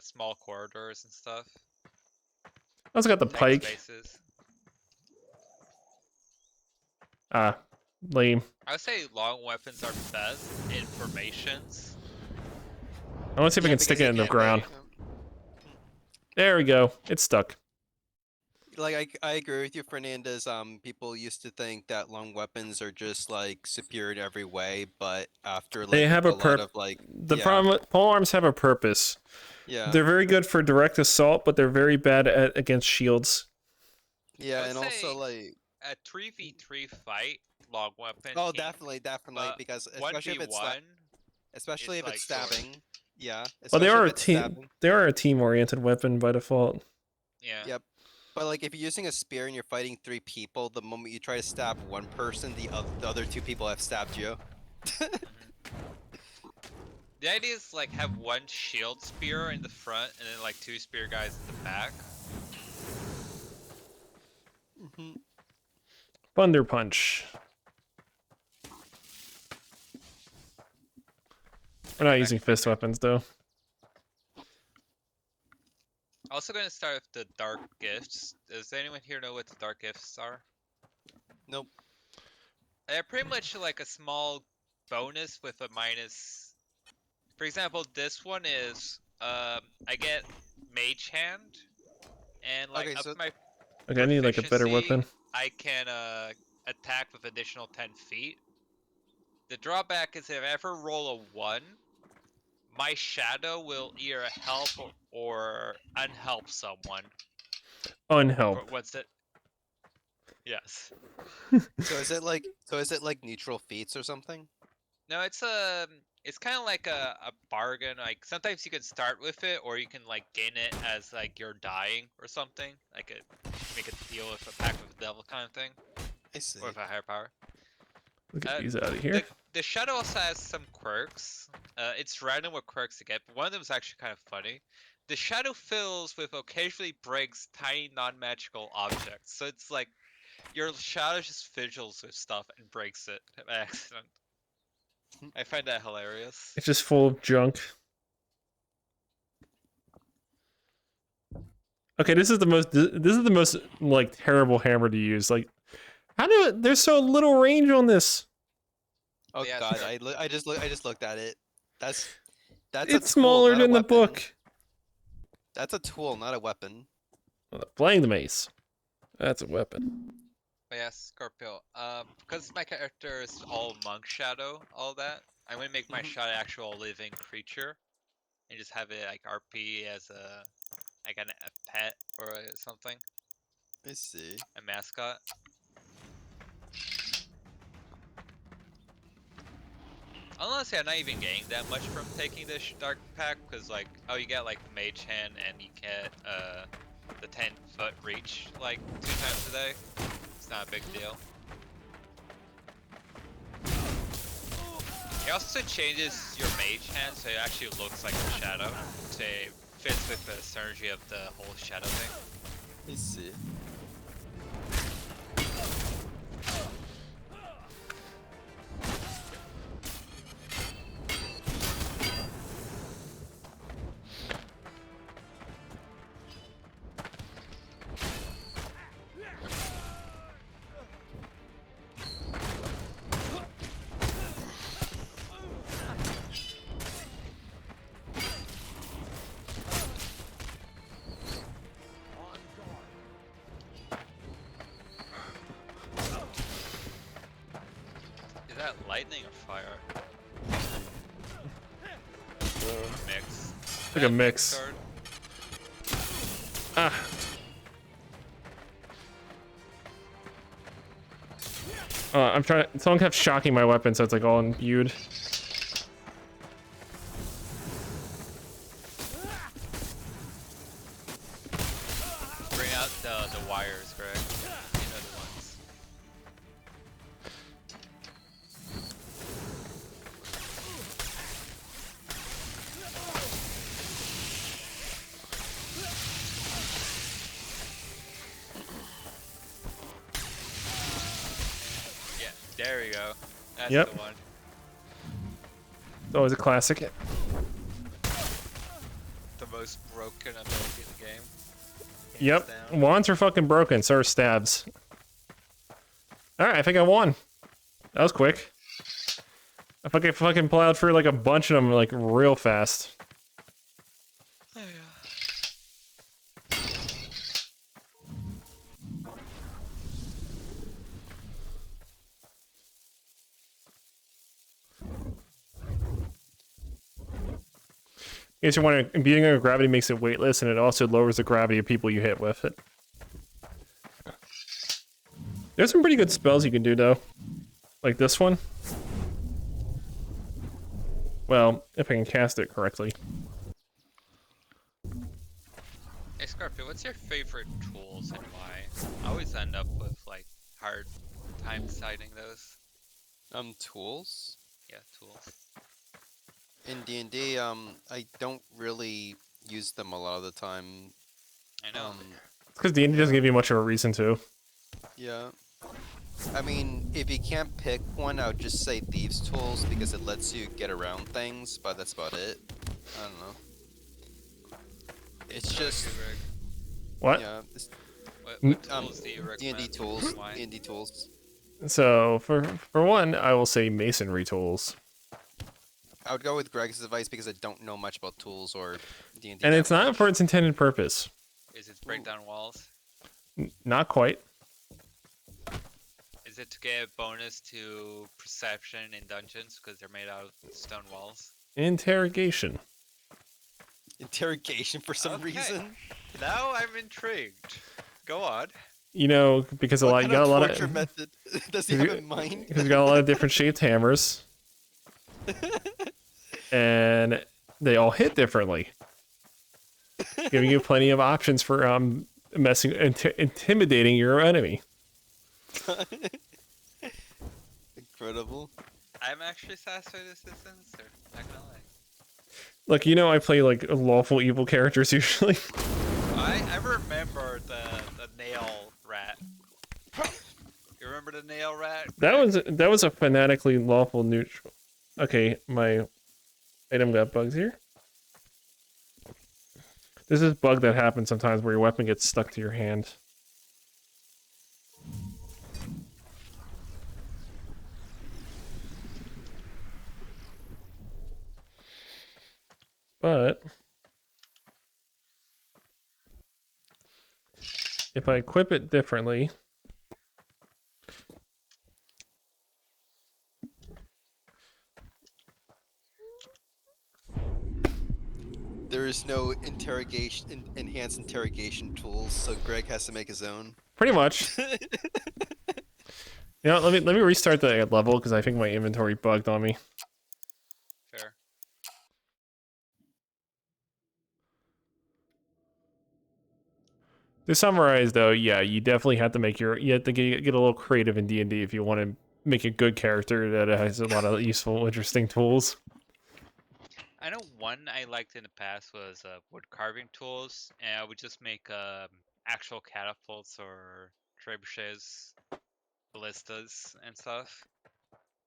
small corridors and stuff.
I also got the
Tight
pike.
spaces.
Ah, lame.
I would say long weapons are best in formations.
I want to see if I can stick it in the ground. There we go. It's stuck.
Like I agree with you, Fernandez. People used to think that long weapons are just like superior in every way, but after like
They have
a
a
lot of like
The problem with polearms have a purpose.
Yeah.
They're very good for direct assault, but they're very bad against shields.
Yeah,
would
and also
say
like.
a 3v3 fight, long weapon.
Oh,
ink,
definitely,
but
because especially if it's
1v1
especially
is
if it's
like sword.
stabbing. Yeah,
Well, they
especially
are
if
a
it's
team.
stabbing.
They are a team-oriented weapon by default.
Yeah.
Yep. But like if you're using a spear and you're fighting 3 people, the moment you try to stab one person, the other 2 people have stabbed you.
Mhm. The idea is like have one shield spear in the front and then like 2 spear guys in the back.
Mhm.
Thunder punch. We're not
Back
using
to
fist
back.
weapons though.
Also going to start with the dark gifts. Does anyone here know what the dark gifts are?
Nope.
They're pretty much like a small bonus with a minus. For example, this one is I get mage hand, and like
Okay,
up
so
my
Okay, I need like a better
proficiency,
weapon.
I can attack with additional 10 feet. The drawback is if I ever roll a 1, my shadow will either help or unhelp someone.
Unhelp.
What's it? Yes.
so is it like neutral feats or something?
No, it's kind of like a bargain. Like sometimes you can start with it, or you can like gain it as like you're dying or something. Like make a deal with a pack with the devil kind of thing,
I see.
or with a higher power.
Let's get
Uh,
these out of here.
The shadow also has some quirks. It's random what quirks to get, but one of them is actually kind of funny. The shadow fills with occasionally breaks tiny non-magical objects. So it's like your shadow just fiddles with stuff and breaks it by accident. I find that hilarious.
It's just full of junk. Okay, this is the most like terrible hammer to use. Like, how do there's so little range on this?
Oh
Yeah,
god,
sure.
I just looked at it. That's
It's
a tool,
smaller
not a
than the
weapon.
book.
That's a tool, not a weapon.
Playing the mace. That's a weapon.
But yeah, Scorpio. Because my character is all monk shadow, all that, I'm gonna make my
Mhm.
shadow actual living creature, and just have it like RP as a pet or something,
I see.
a mascot. Honestly, I'm not even getting that much from taking this dark pack, because like, oh, you get like mage hand and you get the 10-foot reach like 2 times a day. It's not a big deal. It also changes your mage hand so it actually looks like a shadow. So it fits with the synergy of the whole shadow thing.
I see.
Is that lightning or fire? Mix.
Like a
That
mix.
card.
Ah. I'm trying. Someone kept shocking my weapon, so it's like all imbued.
Bring out the wires, Greg. You know the ones. Yeah, there we go. That's
Yep.
the one.
It's always a classic.
The most broken ability in the game. Hands
Yep.
down.
Wands are fucking broken. So are stabs. All right, I think I won. That was quick. I fucking plowed through like a bunch of them like real fast.
Oh, yeah.
case you want to, imbuing of gravity makes it weightless, and it also lowers the gravity of people you hit with it. There's some pretty good spells you can do, though. Like this one. Well, if I can cast it correctly.
Hey Scorpio, what's your favorite tools and why? I always end up with like hard time deciding those.
Tools?
Yeah, tools.
In D&D, I don't really use them a lot of the time.
I know.
It's because D&D doesn't give you much of a reason to.
Yeah. I mean, if you can't pick one, I would just say Thieves' Tools because it lets you get around things, but that's about it. I don't know. It's just,
What?
yeah,
What tools do you recommend?
D&D tools,
Why?
D&D tools.
So, for one, I will say masonry tools.
I would go with Greg's advice because I don't know much about tools or D&D.
And it's not for its intended purpose.
Is it to break down walls?
Not quite.
Is it to get a bonus to perception in dungeons because they're made out of stone walls?
Interrogation.
Interrogation for some
Okay.
reason.
Now I'm intrigued. Go on.
You know, because
What
you
kind
got a
of
lot
torture
of
method does he have in mind?
because you got a lot of different shaped hammers, and they all hit differently, giving you plenty of options for intimidating your enemy.
Incredible.
I'm actually satisfied with this answer. Not gonna lie.
Look, you know I play like lawful evil characters usually.
I remember the nail rat. You remember the nail rat?
That was a fanatically lawful neutral. Okay, my item got bugs here. This is a bug that happens sometimes where your weapon gets stuck to your hand. But if I equip it differently,
There is no enhanced interrogation tools, so Greg has to make his own.
pretty much. You know, let me restart the level because I think my inventory bugged on me.
Fair.
To summarize, though, yeah, you definitely have to make you have to get a little creative in D&D if you want to make a good character that has a lot of useful, interesting tools.
I know one I liked in the past was wood carving tools, and I would just make actual catapults or trebuchets, ballistas, and stuff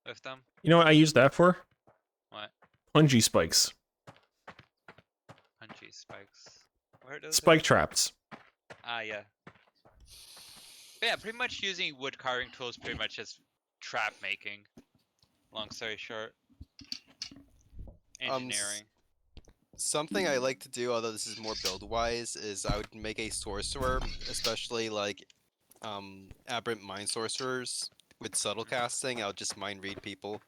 with them.
You know what I use that for?
What?
Punji spikes.
Punchy spikes. Where are those?
Spike traps.
Ah, yeah. But yeah, pretty much using wood carving tools, pretty much just trap making. Long story short. Engineering.
Something I like to do, although this is more build-wise, is I would make a sorcerer, especially like aberrant mind sorcerers with subtle casting. I'll just mind read people.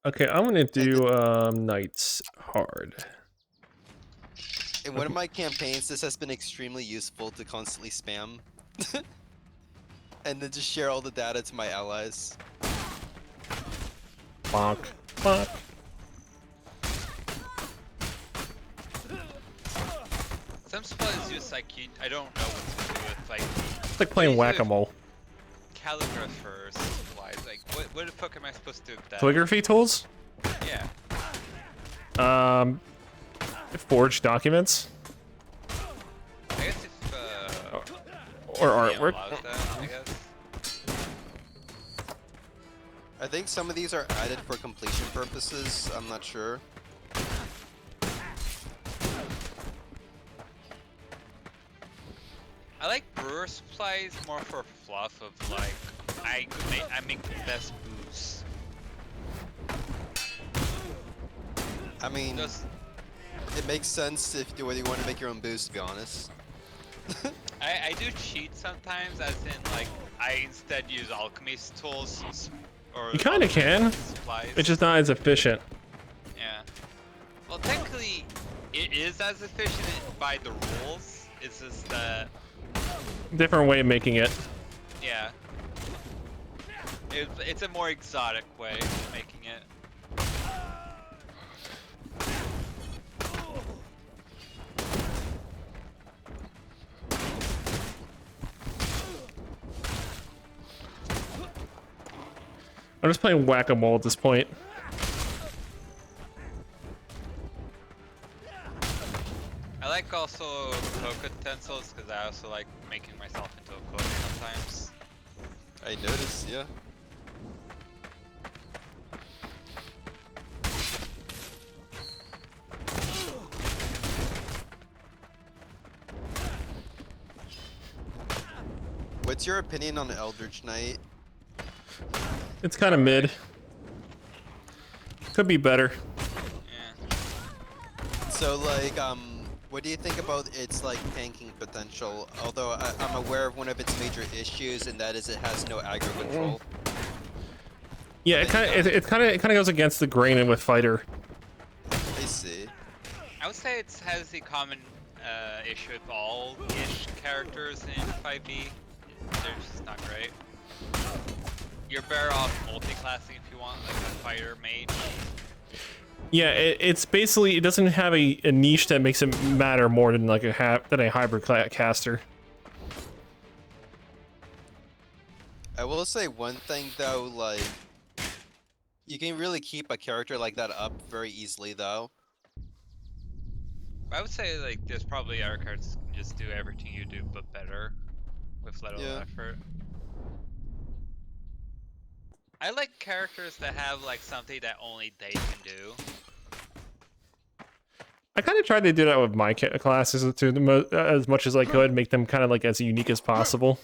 Okay, I'm gonna do Knights hard.
In one of my campaigns, this has been extremely useful to constantly spam. And then just share all the data to my allies.
Bonk. Bonk.
Some supplies use like I don't know what to do with like
It's like playing whack-a-mole.
calligrapher supplies. Like what the fuck am I supposed to do with that?
Calligraphy tools?
Yeah.
Forged documents?
I guess if
Or
yeah,
artwork?
allows that, I guess.
I think some of these are added for completion purposes. I'm not sure.
I like brewer supplies more for fluff of like I make the best booze.
I mean,
Just
it makes sense if whether you want to make your own booze, to be honest.
I do cheat sometimes, as in like I instead use alchemy's tools or
You kinda can.
supplies.
It's just not as efficient.
Yeah. technically, it is as efficient by the rules. It's just that,
Different way of making it.
yeah. It's a more exotic way of making it.
I'm just playing whack-a-mole at this point.
I like also coke utensils because I also like making myself into a coke sometimes.
I noticed, yeah. What's your opinion on Eldritch Knight?
It's kind of mid. Could be better.
Yeah.
So like, what do you think about its like tanking potential? Although I'm aware of one of its major issues, and that is it has no aggro control.
Yeah, it kind of goes against the grain with fighter.
I see.
I would say it has the common issue with all-ish characters in 5e. They're just not great. You're better off multi-classing if you want, like a fighter mage.
Yeah, it's basically, it doesn't have a niche that makes it matter more than like a hybrid caster.
I will say one thing though, like, you can really keep a character like that up very easily though.
I would say like there's probably other cards that can just do everything you do but better with little
Yeah.
effort. I like characters that have like something that only they can do.
I kind of tried to do that with my classes too, as much as I could, make them kind of like as unique as possible.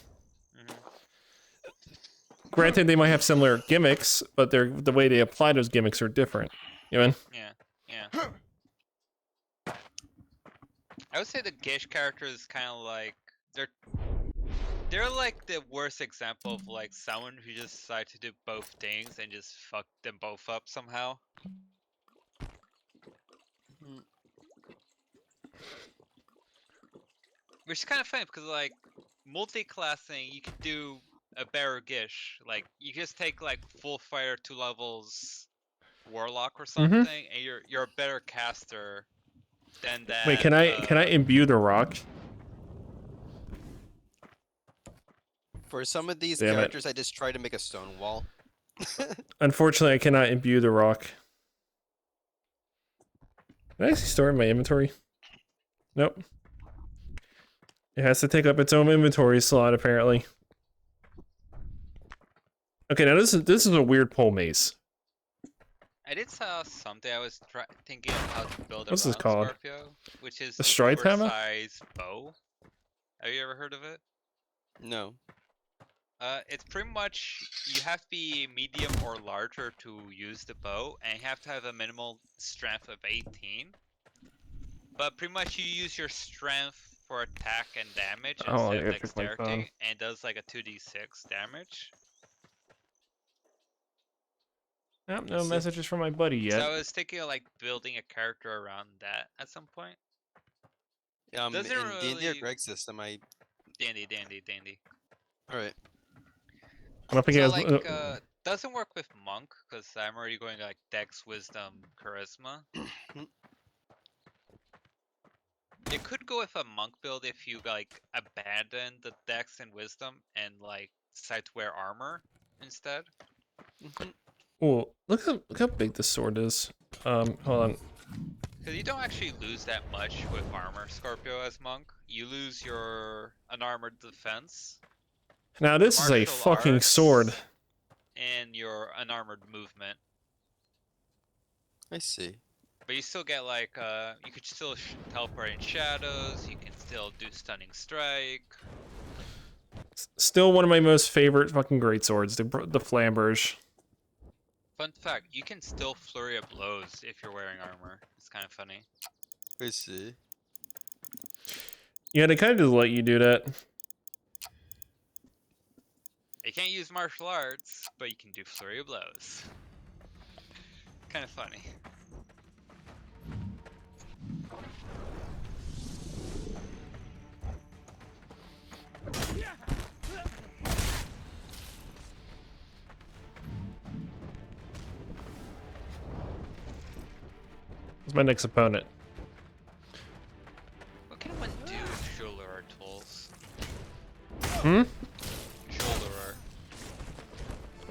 Granted, they might have similar gimmicks, but the way they apply those gimmicks are different. You know?
Yeah. I would say the Gish character is kind of like they're like the worst example of like someone who just decided to do both things and just fuck them both up somehow. Which is kind of funny because like multi-classing, you could do a better Gish. Like you just take like full fighter 2 levels warlock or something, and you're a better caster than that.
Wait, can I imbue the rock?
For some of these
Damn it.
characters, I just try to make a stone wall.
Unfortunately, I cannot imbue the rock. Can I actually store it in my inventory? Nope. It has to take up its own inventory slot, apparently. Okay, now this is a weird pole maze.
I did saw something. I was thinking of how to build a
What's this
round
called?
Scorpio, which is
A
an
stride hammer?
oversized bow. Have you ever heard of it?
No.
It's pretty much you have to be medium or larger to use the bow, and you have to have a minimal strength of 18. But pretty much you use your strength for attack and damage
Oh,
instead of
I picked my phone.
dexterity, and it does like a 2d6 damage.
Nope, no messages from my buddy yet.
So I was thinking of like building a character around that at some point.
In
Doesn't
D&D or
really-
Greg's system,
Dandy.
Alright.
I'm up
So
against,
like, doesn't work with monk because I'm already going like dex, wisdom, charisma. It could go with a monk build if you like abandon the dex and wisdom and like decide to wear armor instead.
oh, look how big this sword is. Hold on.
Because you don't actually lose that much with armor, Scorpio, as monk. You lose your unarmored defense
Now this is a
Martial
fucking
arts.
sword.
and your unarmored movement.
I see.
But you still get like, you could still teleport in shadows, you can still do stunning strike.
Still one of my most favorite fucking great swords, the flamberge.
Fun fact, you can still flurry of blows if you're wearing armor. It's kind of funny.
I see.
Yeah, they kind of just let you do that.
You can't use martial arts, but you can do flurry of blows. Kind of funny.
It's my next opponent.
What can one do with shoulder tools?
Hmm?
Shoulder.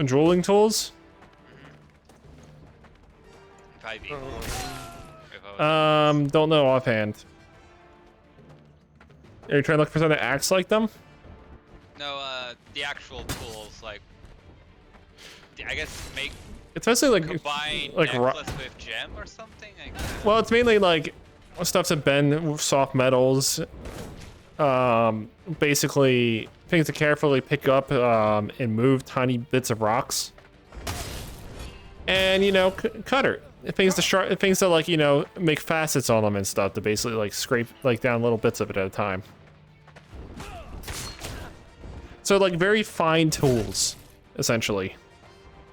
Dueling tools?
5 equal. If I was-
Don't know offhand. Are you trying to look for something that acts like them?
No, the actual tools, like, I guess make
It's mostly like
combine necklace with gem or something. I guess.
well, it's mainly like stuff to bend soft metals. Basically things to carefully pick up and move tiny bits of rocks. And you know, cutter things to like you know make facets on them and stuff to basically like scrape like down little bits of it at a time. So like very fine tools, essentially.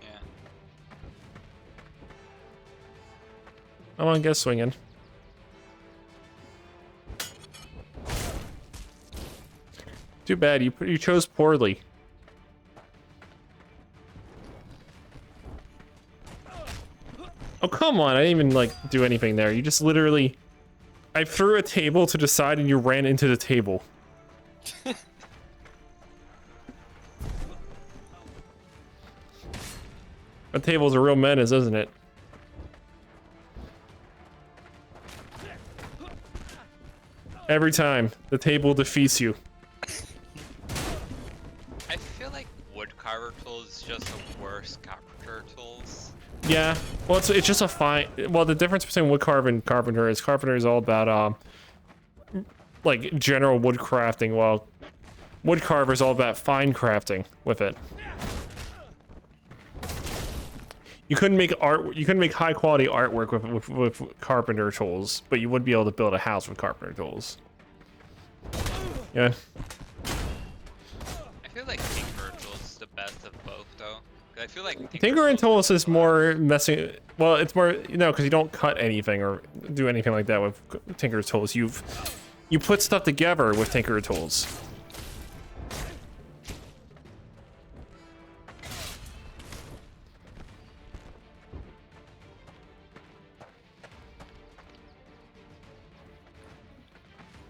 Yeah.
I'm on guess swinging. Too bad you chose poorly. Oh come on! I didn't even like do anything there. You just literally, I threw a table to the side and you ran into the table. That table's a real menace, isn't it? Every time, the table defeats you.
I feel like wood carver tools is just the worst carpenter tools.
Yeah, well, it's just a fine. Well, the difference between wood carver and carpenter is all about like general wood crafting, while wood carver is all about fine crafting with it. You couldn't make art. You couldn't make high quality artwork with carpenter tools, but you would be able to build a house with carpenter tools. Yeah.
I feel like tinker tools is the best of both, though. 'Cause I feel like
Tinker and tools is more messing. Well, it's more because you don't cut anything or do anything like that with tinker tools. You put stuff together with tinker tools.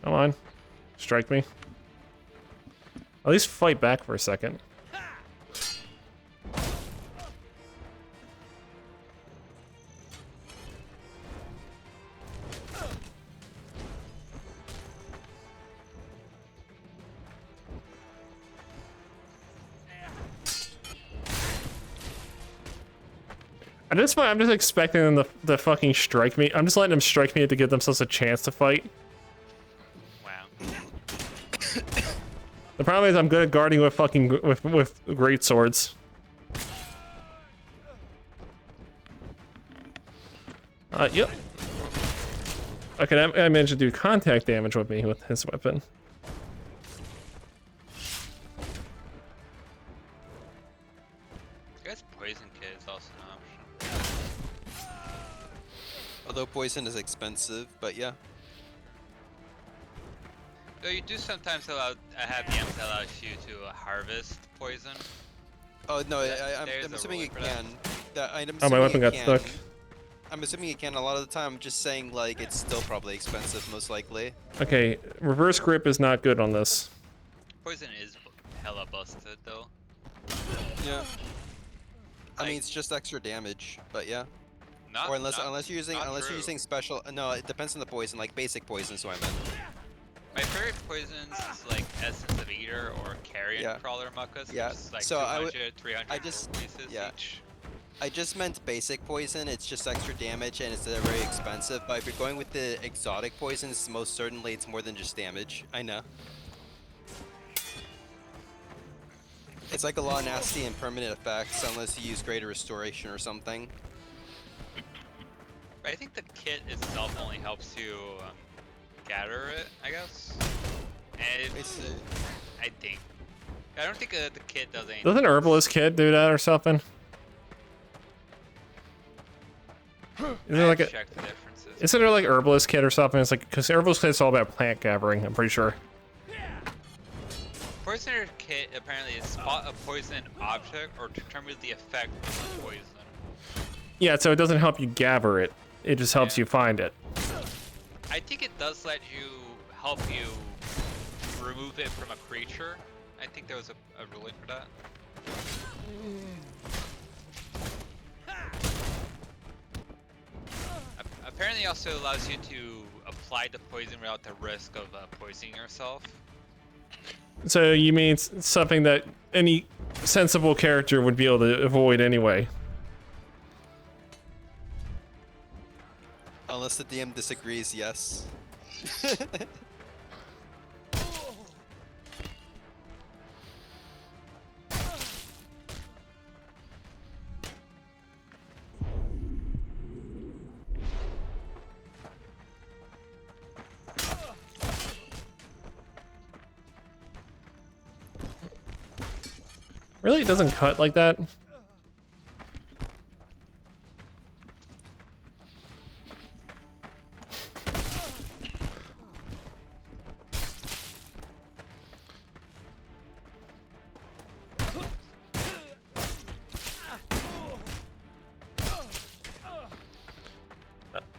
Come on, strike me. At least fight back for a second. I'm just expecting them to fucking strike me. I'm just letting them strike me to give themselves a chance to fight.
wow.
The problem is I'm good at guarding with fucking with great swords. Yep. Okay, I managed to do contact damage with me with his weapon.
I guess poison kit is also an option.
Although poison is expensive, but yeah.
Though you do sometimes have DMs that allows you to harvest poison.
Oh no,
There's
I'm
a
assuming
rule
it
for that.
can. I'm
Oh, my
assuming
weapon
it
got
can.
stuck.
I'm assuming it can. A lot of the time, I'm just saying like it's still probably expensive, most likely.
Okay, reverse grip is not good on this.
Poison is hella busted though.
Yeah. I mean,
Like-
it's just extra damage, but yeah.
Not
Or unless
not-
you're using
not
you're
true.
using special. No, it depends on the poison. Like basic poison is what I meant.
My favorite poisons is like Essence of Eater or Carrion
Yeah.
Crawler Mucus.
Yeah,
which is like
so I
200, 300
I just-
pieces
yeah.
each.
I just meant basic poison. It's just extra damage and it's very expensive. But if you're going with the exotic poisons, most certainly it's more than just damage. I know. It's like a lot of nasty and permanent effects unless you use greater restoration or something.
But I think the kit itself only helps you gather it, I guess. And
It's,
I think. I don't think the kit does anything.
Doesn't Herbalist Kid do that or something? Isn't there like a,
check the differences.
isn't there like Herbalist Kit or something? It's like, because Herbalist Kit's all about plant gathering, I'm pretty sure.
Poisoner kit apparently is spot a poison object or determine the effect of the poison.
Yeah, so it doesn't help you gather it. It just helps
Yeah.
you find it.
I think it does let you help you remove it from a creature. I think there was a ruling for that. Apparently, it also allows you to apply the poison without the risk of poisoning yourself.
So you mean something that any sensible character would be able to avoid anyway?
Unless the DM disagrees, yes.
Really, it doesn't cut like that?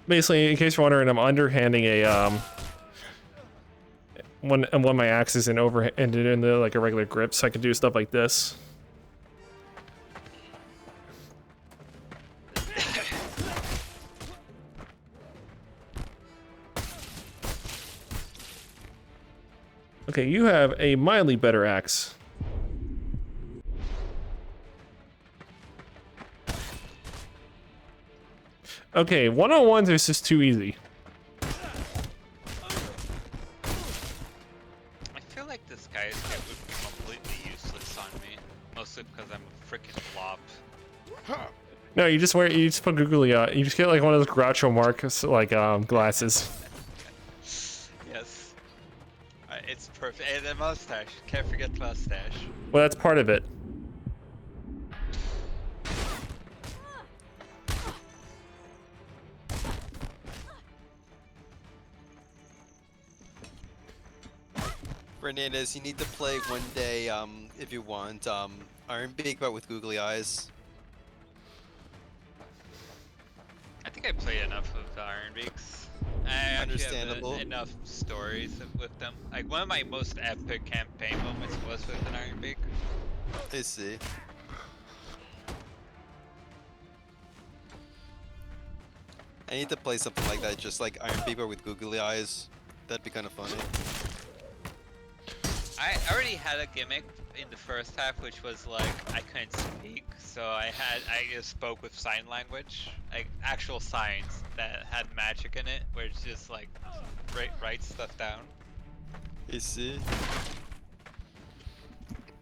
Basically, in case you're wondering, I'm underhanding a one of my axes and overhanded into like a regular grip, so I can do stuff like this. Okay, you have a mildly better axe. Okay, one-on-ones is just too easy.
I feel like this guy's hit would be completely useless on me, mostly because I'm a freaking blob.
No, you just put googly eye. You just get like one of those Groucho Marx like glasses.
Yes. It's perfect. And the mustache. Can't forget the mustache.
Well, that's part of it.
Fernandez, you need to play one day, if you want, Iron Beak, but with googly eyes.
I think I played enough of the Iron Beaks. I actually
Understandable.
have enough stories with them. Like, one of my most epic campaign moments was with an Iron Beak.
I see. I need to play something like that, just like Iron Beak, but with googly eyes. That'd be kind of funny.
I already had a gimmick in the first half, which was like I couldn't speak, so I just spoke with sign language, like actual signs that had magic in it, where it's just like write stuff down.
I see.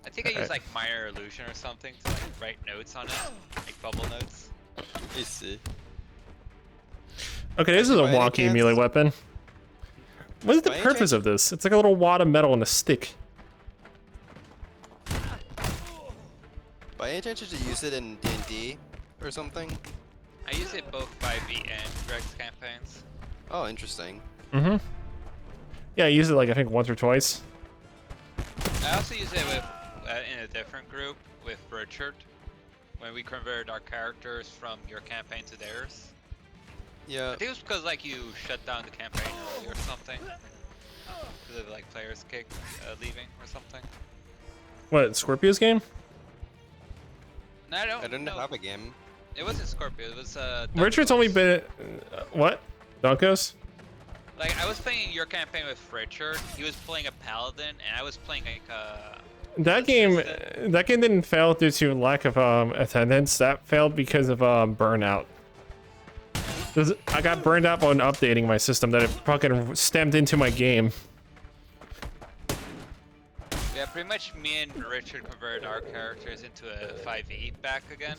I think I used like minor illusion or something to like write notes on it, like bubble notes.
I see.
Okay, this is a
By any
wonky
chance-
melee weapon. What is the
By any
purpose
chance-
of this? It's like a little wad of metal and a stick.
By any chance, did you use it in D&D or something?
I use it both 5e and Rex campaigns.
Oh, interesting.
Mm-hmm. Yeah, I used it like I think once or twice.
I also use it with in a different group with Richard, when we converted our characters from your campaign to theirs.
Yeah.
I think it was because like you shut down the campaign early or something. Because of like players leaving or something.
What, Scorpio's game?
No, I don't.
I didn't
know.
have a game.
It wasn't Scorpio. It was
Richard's
Dunkos.
only been what? Dunkos?
Like I was playing your campaign with Richard. He was playing a paladin, and I was playing like
That game didn't fail due to lack of attendance. That failed because of burnout. I got burned out on updating my system that it fucking stemmed into my game.
Yeah, pretty much me and Richard converted our characters into a 5e back again.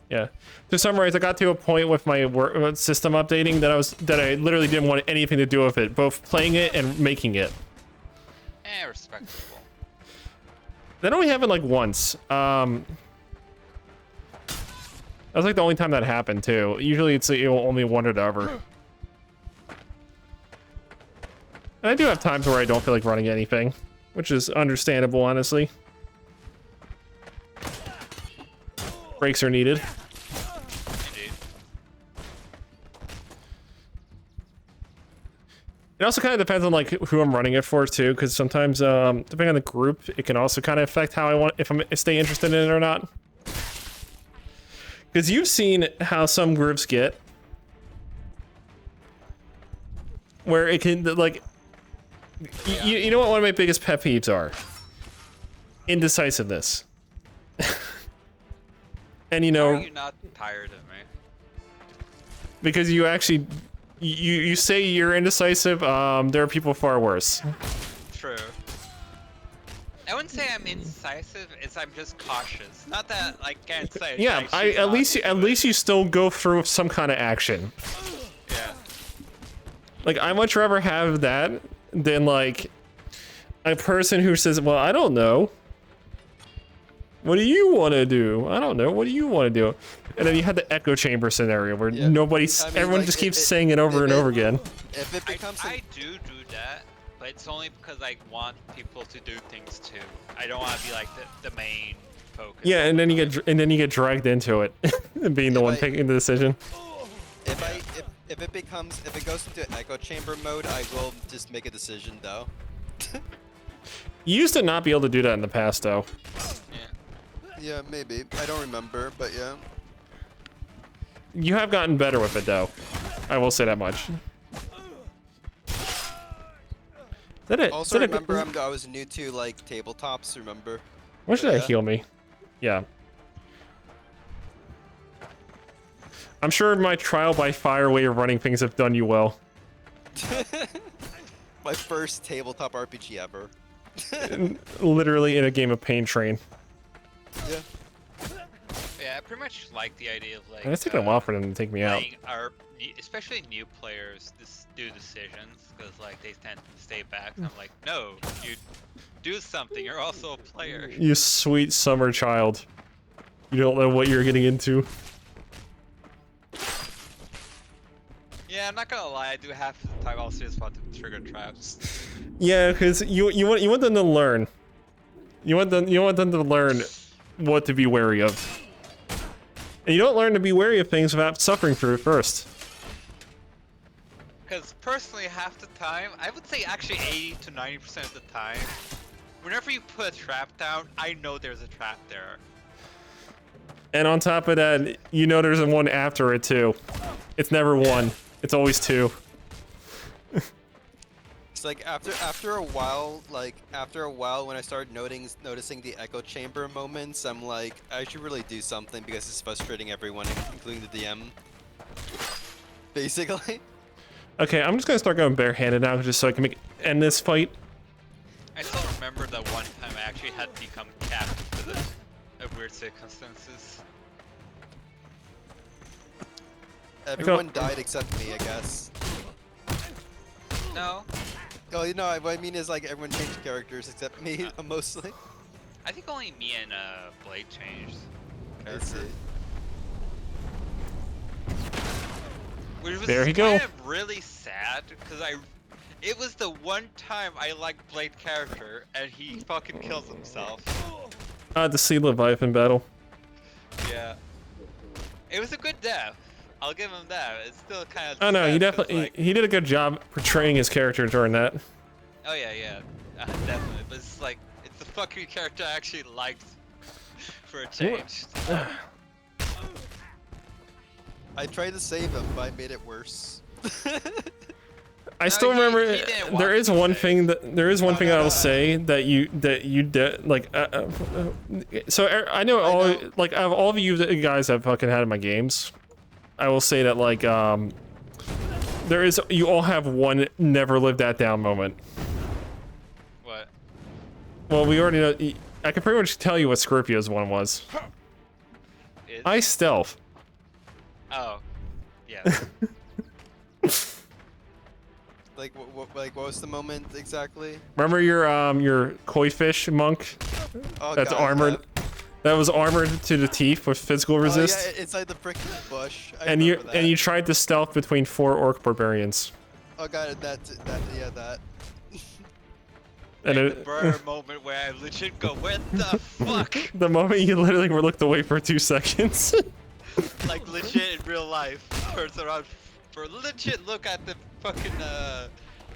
Yeah. To summarize, I got to a point with my system updating that I literally didn't want anything to do with it, both playing it and making it.
Respectable.
That only happened like once. That was like the only time that happened too. Usually it's only one or the other. And I do have times where I don't feel like running anything, which is understandable, honestly. Breaks are needed.
Indeed.
also kind of depends on like who I'm running it for too, because sometimes depending on the group, it can also kind of affect how I want if I'm stay interested in it or not. Because you've seen how some groups get, where it can like, you know what one of my biggest pet peeves are? Indecisiveness. And you
How
know,
are you not tired of me?
because you actually, you say you're indecisive, there are people far worse.
True. I wouldn't say I'm indecisive, it's I'm just cautious. Not that I can't say.
Yeah, at least you still go through with some kind of action.
Yeah.
Like, I much rather have that than like a person who says, well, I don't know. What do you want to do? I don't know. What do you want to do? And then you had the echo chamber scenario where everyone
like,
just keeps saying it over and over again.
If it becomes
I do that, but it's only because I want people to do things too. I don't want to be like the main focus.
Yeah, and then you get dragged into it, being the one picking the decision.
if it goes into echo chamber mode, I will just make a decision though.
You used to not be able to do that in the past, though.
Yeah, maybe. I don't remember, but yeah.
You have gotten better with it, though. I will say that much. Is that it?
Also, remember, I was new to like tabletops. Remember?
Why should that heal me? Yeah. I'm sure my trial by fire way of running things have done you well.
My first tabletop RPG ever.
Literally in a game of Pain Train.
Yeah.
Yeah, I pretty much like the idea of like.
And it's taking a while for them to take me out.
Especially new players, do decisions because like they tend to stay back. And I'm like, no, you do something. You're also a player.
You sweet summer child. You don't know what you're getting into.
Yeah, I'm not gonna lie. I do half the time I'll just want to trigger traps.
Yeah, because you want them to learn. You want them to learn what to be wary of. And you don't learn to be wary of things without suffering through it first.
Because personally, half the time, I would say actually 80 to 90% of the time, whenever you put a trap down, I know there's a trap there.
And on top of that, you know there's one after it too. It's never one. It's always two.
It's like after a while when I started noticing the echo chamber moments, I'm like, I should really do something because it's frustrating everyone, including the DM. Basically.
Okay, I'm just gonna start going barehanded now just so I can end this fight.
I still remember that one time I actually had to become captain because of weird circumstances.
Everyone died except me, I guess.
No,
Oh, you know, what I mean is like everyone changed characters except me, mostly.
I think only me and Blade changed.
I see.
Which was
There you
kind
go.
of really sad because it was the one time I liked Blade character and he fucking kills himself.
To see Leviathan battle.
Yeah. It was a good death. I'll give him that. It's still kind of.
Oh no, he
sad 'cause,
definitely
like,
he did a good job portraying his character during that.
Oh yeah, definitely. But it's like it's the fucking character I actually liked for a change.
I tried to save him, but I made it worse.
I still
he
remember
didn't want
there is
to
one
say.
thing I will
No.
say that you did like so I know all
know.
like out of all of you guys I've fucking had in my games, I will say that like you all have one never lived that down moment.
What?
Well, we already know. I can pretty much tell you what Scorpio's one was. I stealth.
Oh. Yeah.
Like what was the moment exactly?
Remember your koi fish monk
Oh,
that's
God,
armored? That was armored to the teeth with physical resist.
Oh, yeah, it's like the freaking bush. I
And
remember that.
you tried to stealth between 4 orc barbarians.
Oh god, that.
And
The
it,
burr moment where I legit go, what the fuck?
the moment you literally were looked away for 2 seconds.
Like legit in real life. Turns around for a legit look at the fucking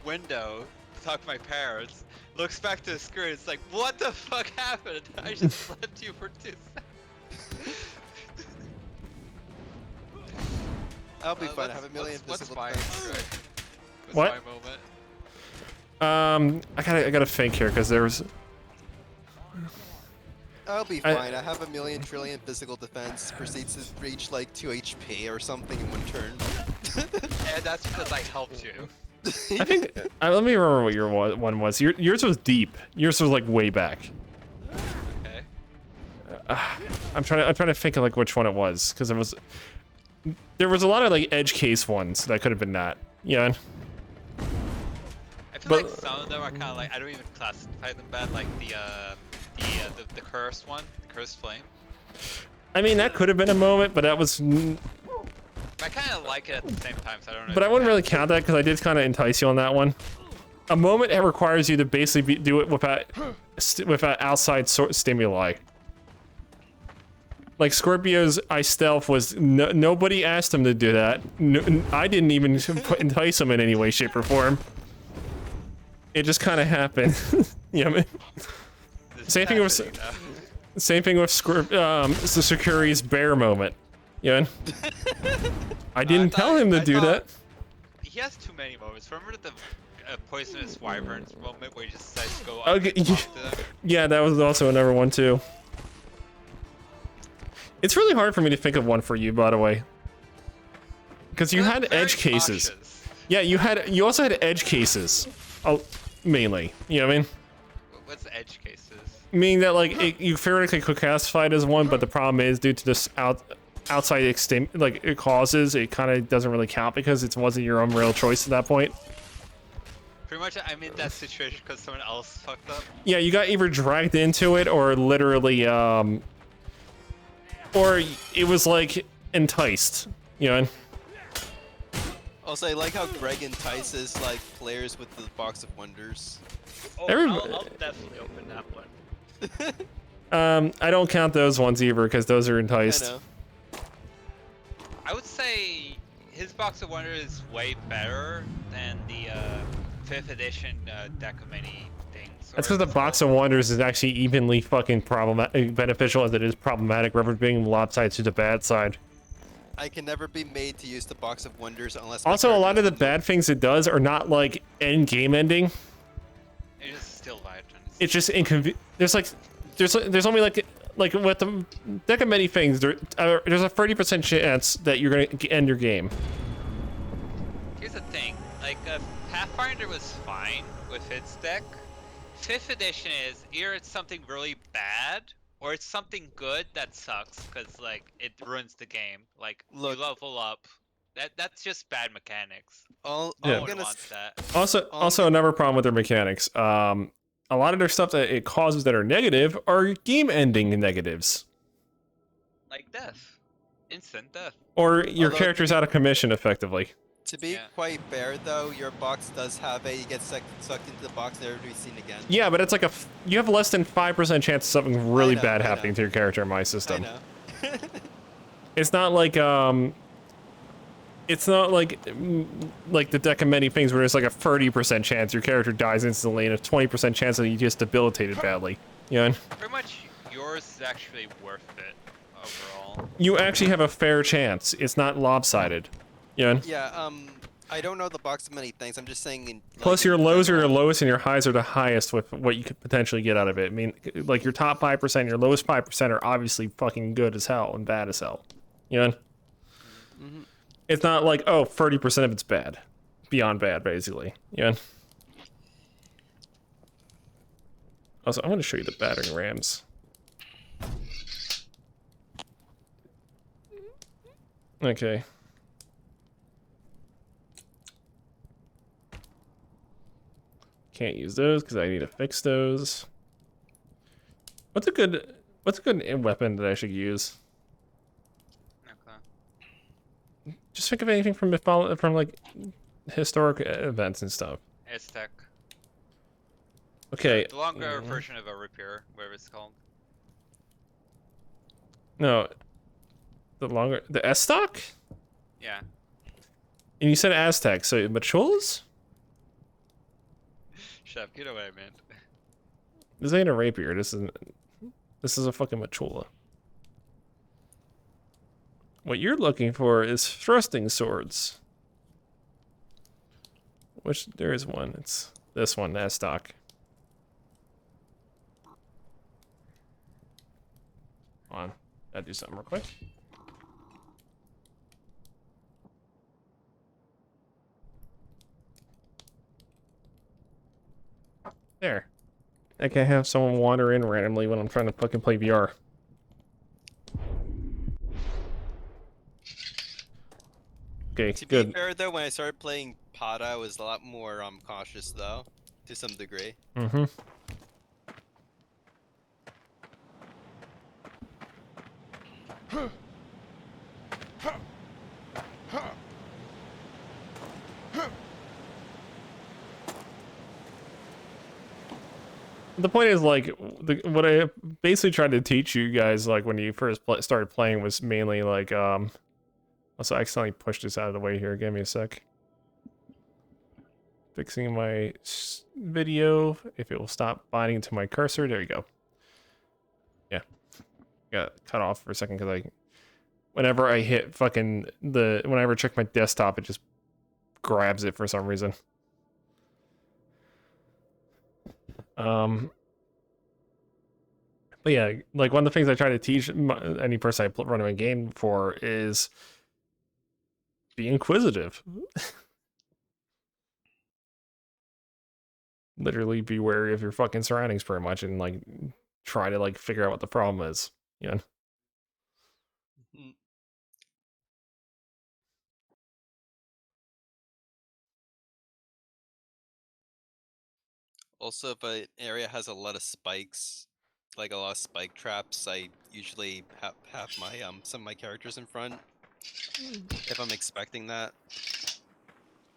window to talk to my parents. Looks back to the screen. It's like, what the fuck happened? I just left you for 2 seconds.
I'll be fine. I have a million
What's
visible
my
defense.
What's
What?
my moment?
I gotta think here because there was.
I'll be fine. I have a million trillion physical defense. Proceeds to reach like 2 HP or something in 1 turn.
And that's because I helped you.
I think. Let me remember what your one was. Yours was deep. Yours was like way back.
Okay.
I'm trying to think of like which one it was because there was a lot of like edge case ones that could have been that. Yeah.
I feel like some of them are kind of like, I don't even classify them bad, like the cursed one, the cursed flame.
I mean that could have been a moment, but that was.
I kind of like it at the same time, so I don't know.
But I wouldn't really count that because I did kind of entice you on that one. A moment it requires you to basically do it without outside stimuli. Like Scorpio's ice stealth was nobody asked him to do that. No, I didn't even entice him in any way, shape, or form. It just kind of happened. You know what I mean? Same thing with the Sakuri's bear moment. Yeah. I didn't tell him to do that.
He has too many moments. Remember the poisonous wyverns moment where he just decides to go up
Okay,
and talk to them?
yeah, that was also another one too. It's really hard for me to think of one for you, by the way, because you had
Very
edge cases.
cautious.
Yeah, you also had edge cases, mainly. You know what I mean?
What's edge cases?
Meaning that like you theoretically could classify it as one, but the problem is due to this outside causes, it kind of doesn't really count because it wasn't your own real choice at that point.
Pretty much, I'm in that situation because someone else fucked up.
Yeah, you got either dragged into it or literally, or it was like enticed. You know.
Also, I like how Greg entices like players with the box of wonders.
Oh,
Everybody-
I'll definitely open that one.
I don't count those ones either because those are
I
enticed.
know.
I would say his box of wonders is way better than the 5th edition deck of many things.
That's because the box of wonders is actually evenly fucking beneficial as it is problematic, rather than being lopsided to the bad side.
I can never be made to use the box of wonders unless. my
Also, a lot of the
character
bad things it does are not like end game ending.
It is still vibrant.
It's just inconvenient. There's only like with the deck of many things, there's a 30% chance that you're gonna end your game.
Here's the thing, like Pathfinder was fine with its deck. 5th edition is either it's something really bad or it's something good that sucks because like it ruins the game. Like
Look.
you level up, that's just bad mechanics.
all
Yeah.
No
I'm
one
gonna
wants that.
Also another problem with their mechanics. A lot of their stuff that it causes that are negative are game-ending negatives,
Like death, instant death.
or your
Although-
character's out of commission effectively.
To be
Yeah.
quite fair though, your box does have you get sucked into the box, never to be seen again.
Yeah, but it's like you have less than 5% chance of something really
know,
bad
I know.
happening to your character in my
I
system.
know.
It's not like the deck of many things where there's like a 30% chance your character dies instantly and a 20% chance that you just debilitated badly. You know?
Pretty much yours is actually worth it overall.
You actually have a fair chance. It's not lopsided. You know?
Yeah. I don't know the box of many things. I'm just saying.
Plus, your lows are your lowest and your highs are the highest with what you could potentially get out of it. I mean, like your top 5%, your lowest 5% are obviously fucking good as hell and bad as hell. You know?
Mm-hmm.
It's not like, oh, 30% of it's bad. Beyond bad, basically. You know? Also, I want to show you the battering rams. Okay. Can't use those because I need to fix those. What's a good weapon that I should use?
Okay.
Just think of anything from like historic events and stuff.
Aztec.
Okay.
The longer version of a rapier, whatever it's called.
No. The S stock?
Yeah.
And you said Aztec, so Machulas?
Chef, you know what I meant.
This ain't a rapier. This is a fucking Machula. What you're looking for is thrusting swords. Which there is one. It's this one, that stock. Hold on. Gotta do something real quick. There. I can't have someone wander in randomly when I'm trying to fucking play VR. Okay,
To
good.
be fair though, when I started playing Pada, I was a lot more cautious though, to some degree.
Mm-hmm. The point is, like, what I basically tried to teach you guys, like, when you first started playing was mainly, like, also, I accidentally pushed this out of the way here. Give me a sec. Fixing my video. If it will stop binding to my cursor. There you go. Yeah. Got cut off for a second because whenever I hit fucking whenever I check my desktop, it just grabs it for some reason. But yeah, like one of the things I try to teach any person I run a game for is be inquisitive. Literally be wary of your fucking surroundings pretty much and like try to like figure out what the problem is, you know?
Mhm. Also, if an area has a lot of spikes, like a lot of spike traps, I usually have my some of my characters in front if I'm expecting that.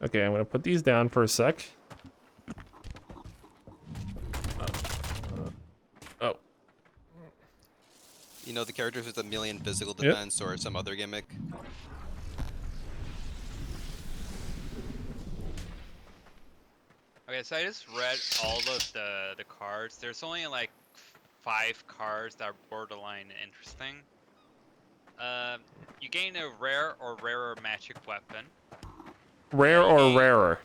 Okay, I'm gonna put these down for a sec. Oh.
You know, the characters with a million physical
Yep.
defense or some other gimmick.
Okay, so I just read all of the cards. There's only like 5 cards that are borderline interesting. You gain a rare or rarer magic weapon.
Rare or rarer?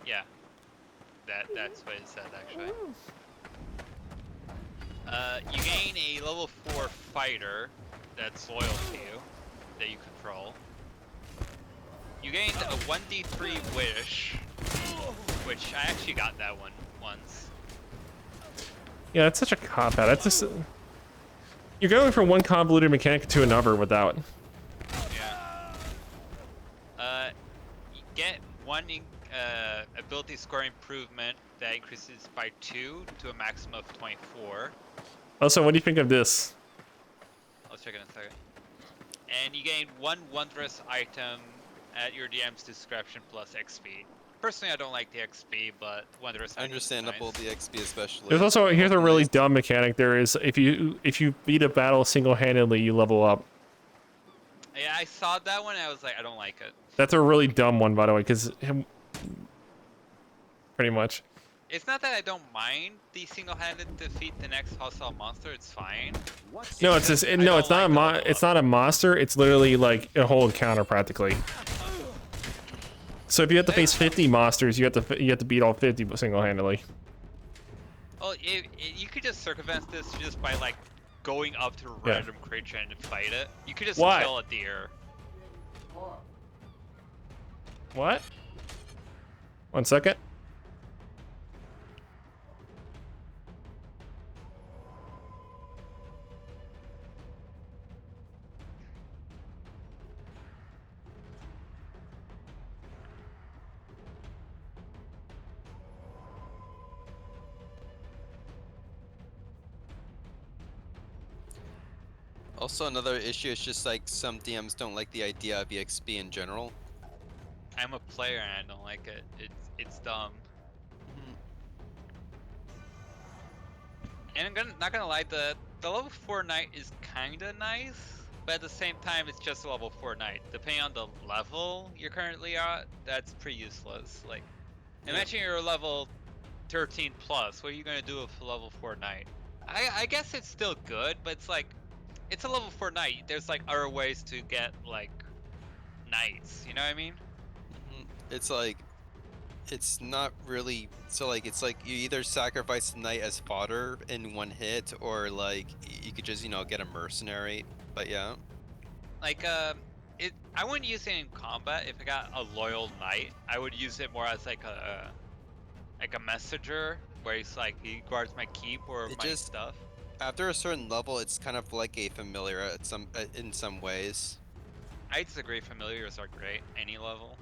Yeah, that's what it said actually. You gain a level 4 fighter that's loyal to you, that you control. You gained a 1d3 wish, which I actually got that one once.
Yeah, it's such a cop-out. It's just... You're going from one convoluted mechanic to another without...
Yeah. You get one ability score improvement that increases by 2 to a maximum of 24.
Also, what do you think of this?
I'll check in a second. And you gain 1 wondrous item at your DM's discretion plus XP. Personally, I don't like the XP, but wondrous item is
Understandable,
nice.
the XP especially.
There's also... Here's a
Often
really
nice.
dumb mechanic. There is... If you beat a battle single-handedly, you level up.
Yeah, I saw that one and I was like, I don't like it.
That's a really dumb one, by the way, because... Pretty much.
It's not that I don't mind the single-handed defeat the next hostile monster, it's fine.
No, it's just... No, it's not it's not a monster. It's literally like a whole encounter, practically. So if you have to face 50 monsters, you have to beat all 50 single-handedly.
Well, you could just circumvent this just by like going up to a
Yeah.
random creature and fight it. You could just
Why?
kill a deer.
What? 1 second.
Also, another issue is just like some DMs don't like the idea of EXP in general.
I'm a player and I don't like it. It's dumb. And I'm not gonna lie, the level 4 knight is kinda nice, but at the same time it's just a level 4 knight. Depending on the level you're currently at, that's pretty useless. Like, imagine you're level 13 plus. What are you gonna do with a level 4 knight? I guess it's still good, but it's like, it's a level 4 knight. There's like other ways to get like knights. You know what I mean?
It's like, it's not really, so like, it's like you either sacrifice the knight as fodder in one hit, or like, you could just, you know, get a mercenary, but yeah.
Like I wouldn't use it in combat. If I got a loyal knight, I would use it more as like a messenger, where he's like, he guards my keep or
It
my
just-
stuff.
After a certain level, it's kind of like a familiar at some, in some ways.
I disagree. Familiars are great any level.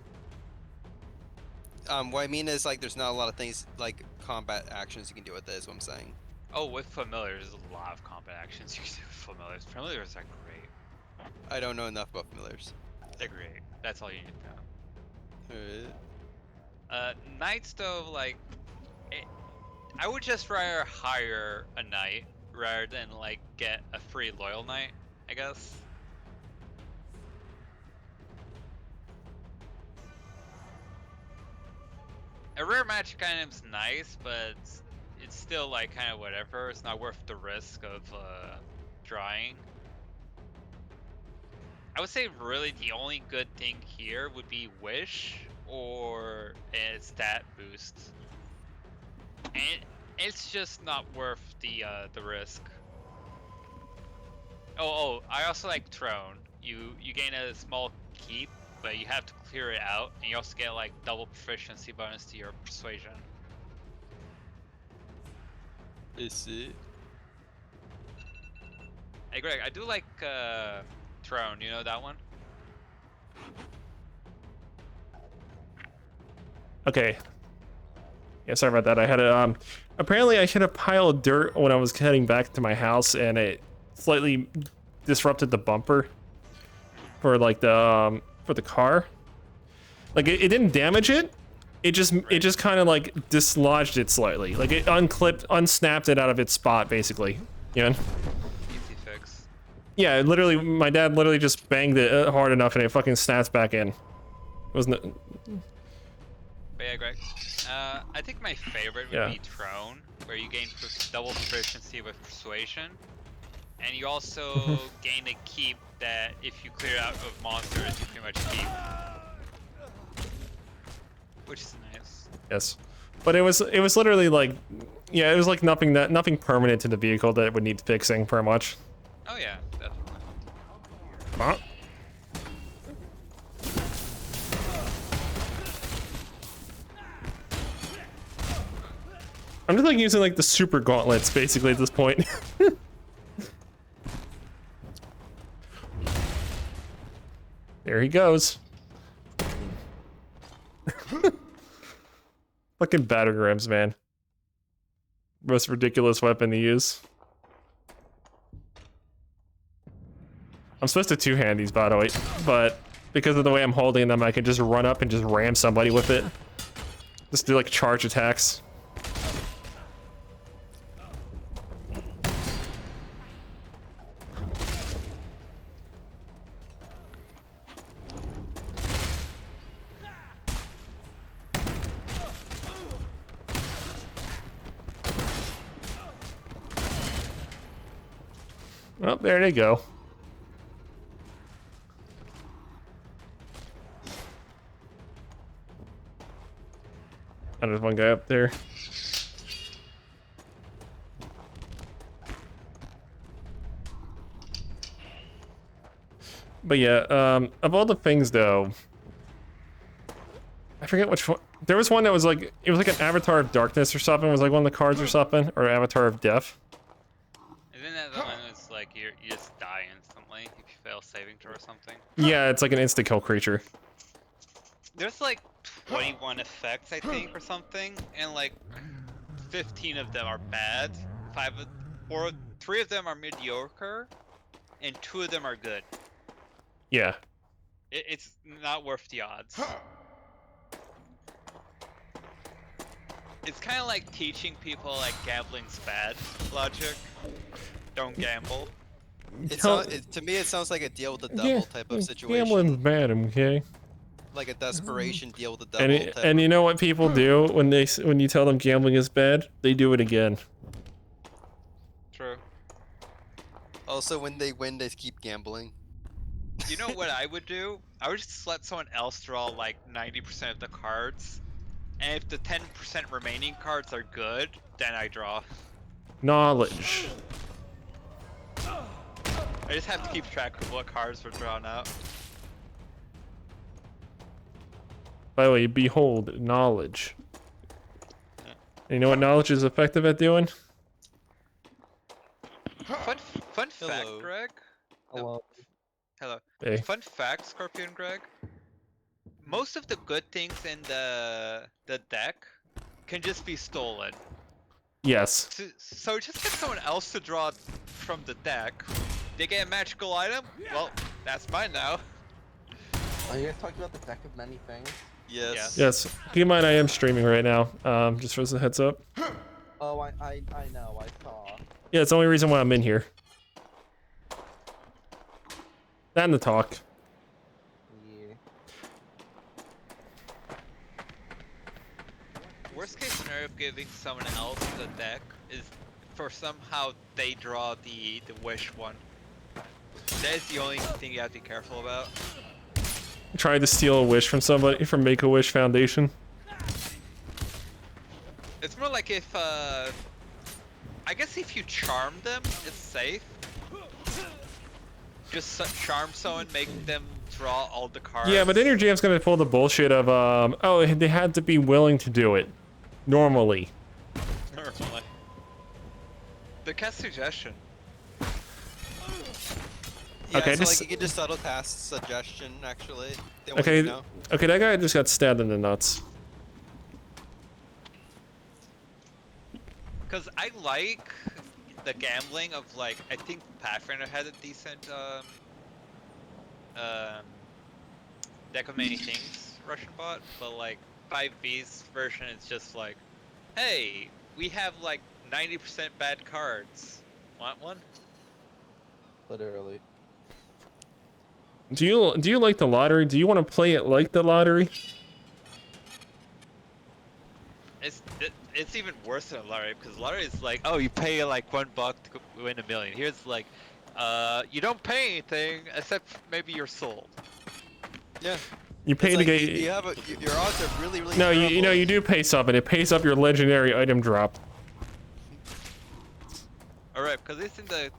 What I mean is, like, there's not a lot of things, like, combat actions you can do with it, is what I'm saying.
Oh, with familiars, there's a lot of combat actions you can do with familiars. Familiars are great.
I don't know enough about familiars.
They're great. That's all you need to know.
Alright.
Knights though, like, I would just rather hire a knight rather than like get a free loyal knight, I guess. A rare magic item's nice, but it's still like kind of whatever. It's not worth the risk of drawing. I would say really the only good thing here would be Wish or a stat boost. And it's just not worth the risk. Oh, I also like Throne. You gain a small keep, but you have to clear it out, and you also get like double proficiency bonus to your persuasion.
Is it?
Hey Greg, I do like Throne. You know that one?
Okay. Yeah, sorry about that. I had a apparently I hit a pile of dirt when I was heading back to my house, and it slightly disrupted the bumper for like the for the car. Like it didn't damage it. It just kind of like dislodged it slightly. Like it unsnapped it out of its spot, basically. You know?
Easy fix.
Yeah, literally, my dad literally just banged it hard enough, and it fucking snaps back in. It wasn't.
But yeah, Greg. I think my favorite would be Throne, where you gain double proficiency with persuasion, and you also gain a keep that if you clear out of monsters, you pretty much keep, which is nice.
Yes, but it was literally like, yeah, it was like nothing permanent to the vehicle that would need fixing, pretty much.
Oh yeah, definitely.
Huh? I'm just like using like the super gauntlets basically at this point. There he goes. Fucking battering rams, man. Most ridiculous weapon to use. I'm supposed to two-hand these, by the way, but because of the way I'm holding them, I can just run up and just ram somebody with it. Just do like charge attacks. Well, there they go. And there's one guy up there. But yeah, of all the things though, I forget which one. There was one that was like, it was like an Avatar of Darkness or something. It was like one of the cards or something, or Avatar of Death.
Isn't that the one that's like you just die instantly if you fail saving throw or something?
Yeah, it's like an instant kill creature.
There's like 21 effects, I think, or something, and like 15 of them are bad. 3 of them are mediocre, and 2 of them are good.
Yeah.
It's not worth the odds. It's kind of like teaching people like gambling's bad logic. Don't gamble.
To me, it sounds like a deal with the devil type of situation.
Gambling's bad, okay?
like a desperation deal with the
And
devil.
and you know what people do when you tell them gambling is bad? They do it again.
True.
Also, when they win, they keep gambling.
You know what I would do? I would just let someone else draw like 90% of the cards, and if the 10% remaining cards are good, then I draw.
Knowledge.
I just have to keep track of what cards were drawn out.
By the way, behold, knowledge. And you know what knowledge is effective at doing?
Fun fact,
Hello.
Greg.
Hello.
Hello.
Hey.
Fun fact, Scorpion Greg. Most of the good things in the deck can just be stolen.
Yes.
So just get someone else to draw from the deck. They get a magical item. Well, that's mine now.
Are you guys talking about the deck of many things?
Yes.
Yes. Keep in mind, I am streaming right now. Just for a heads up.
Oh, I know, I saw.
Yeah, it's the only reason why I'm in here. That and the talk.
Yeah.
Worst case scenario of giving someone else the deck is for somehow they draw the wish one. That is the only thing you have to be careful about.
Tried to steal a wish from somebody from Make-A-Wish Foundation.
It's more like if I guess if you charm them, it's safe. Just charm someone, make them draw all the cards.
Yeah, but then your GM's gonna pull the bullshit of oh, they had to be willing to do it. Normally.
Normally. The cast suggestion.
Yeah,
Okay,
so
just-
like you can just subtle cast suggestion actually. They want
Okay,
you to know.
okay, that guy just got stabbed in the nuts.
Because I like the gambling of like, I think Pathfinder had a decent deck of many things, Russian bot, but like 5B's version is just like, hey, we have like 90% bad cards. Want one?
Literally.
Do you like the lottery? Do you want to play it like the lottery?
It's even worse than a lottery, because lottery is like, oh, you pay like $1 to win $1 million. Here's like, you don't pay anything except maybe your soul.
Yeah.
You pay
It's
to
like
get.
you have your odds are really
No, you
terrible.
know you do pay something. It pays up your legendary item drop.
Alright, because it's in the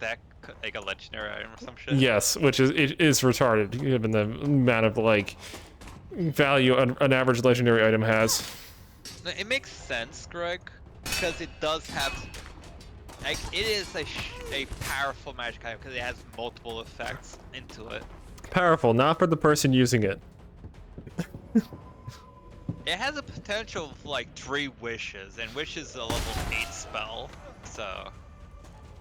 deck like a legendary item or some shit.
Yes, which is retarded given the amount of like value an average legendary item has.
No, it makes sense, Greg, because it does have, like, it is a powerful magic item because it has multiple effects into it.
Powerful, not for the person using it.
It has a potential of like 3 wishes, and wish is a level 8 spell, so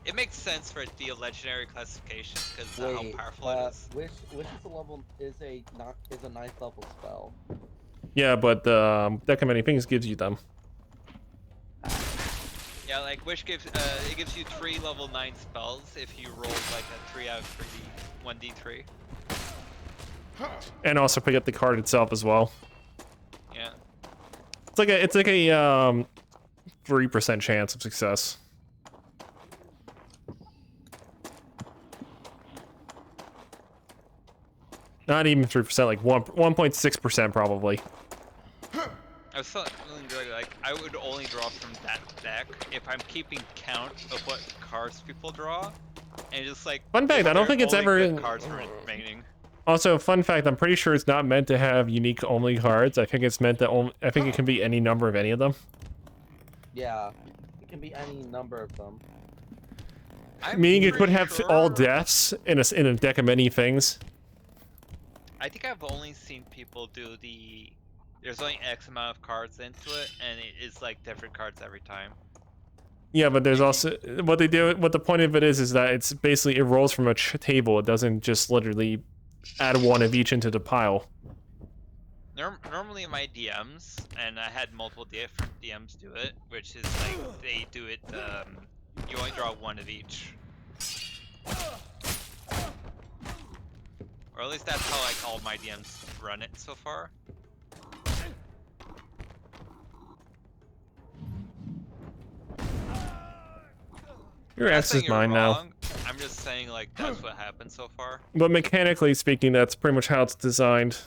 it makes sense for it to be a legendary classification because of how powerful it is.
Wish is a 9th level spell.
Yeah, but deck of many things gives you them.
Yeah, like wish gives it gives you 3 level 9 spells if you roll like a 3 out of 1d3.
And also pick up the card itself as well.
Yeah.
It's like a 3% chance of success. Not even 3%, like 1.6% probably.
I was feeling good, like I would only draw from that deck if I'm keeping count of what cards people draw, and just like.
Fun fact, I don't think it's
only
ever.
good cards remaining.
Also, fun fact, I'm pretty sure it's not meant to have unique only cards. I think it's meant to I think it can be any number of any of them.
Yeah, it can be any number of them.
Meaning it could
pretty
have all
sure-
deaths in a deck of many things.
I think I've only seen people do the. There's only X amount of cards into it, and it is like different cards every time.
Yeah, but there's also what they do. What the point of it is that it's basically it rolls from a table. It doesn't just literally add one of each into the pile.
Normally in my DMs, and I had multiple different DMs do it, which is like they do it. You only draw one of each. Or at least that's how like all my DMs run it so far.
Your
I'm not
ass
saying
is
you're
mine now.
wrong, I'm just saying like that's what happened so far.
But mechanically speaking, that's pretty much how it's designed.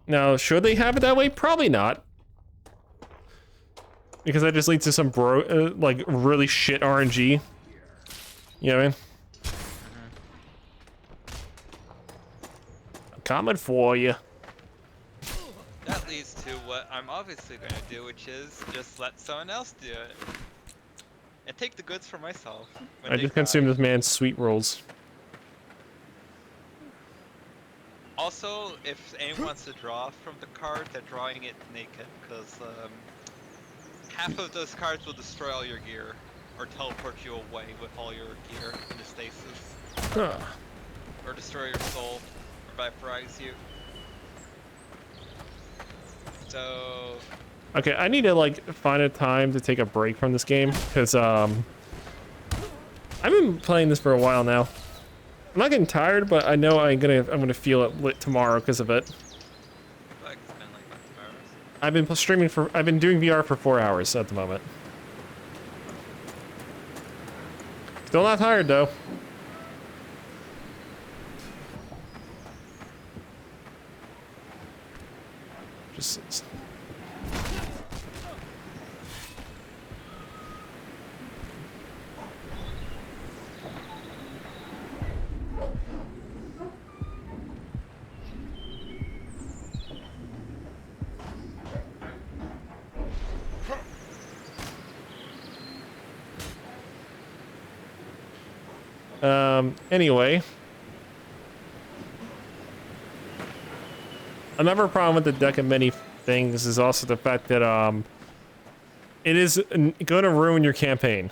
Now, should they have it that way? Probably not. Because that just leads to some like really shit RNG. You know what I mean? I'm coming for you.
That leads to what I'm obviously going to do, which is just let someone else do it. And take the goods for myself. When
I
they
just
die.
consumed this man's sweet rolls.
Also, if anyone wants to draw from the card, they're drawing it naked, because half of those cards will destroy all your gear, or teleport you away with all your gear into stasis,
Huh.
or destroy your soul, or vaporize you. So,
Okay, I need to like find a time to take a break from this game because I've been playing this for a while now. I'm not getting tired, but I know I'm gonna feel it lit tomorrow because of it.
I feel like it's been like about 2 hours.
I've been doing VR for 4 hours at the moment. Still not tired though. Just anyway. Another problem with the deck of many things is also the fact that it is going to ruin your campaign.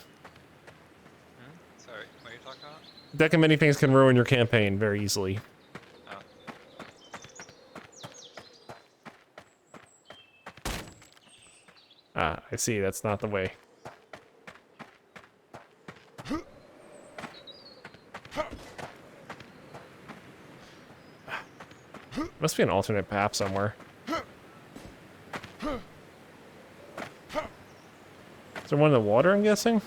Sorry, what are you talking about?
Deck of many things can ruin your campaign very easily.
Oh.
Ah, I see, that's not the way. Must be an alternate path somewhere. Is there one in the water, I'm guessing?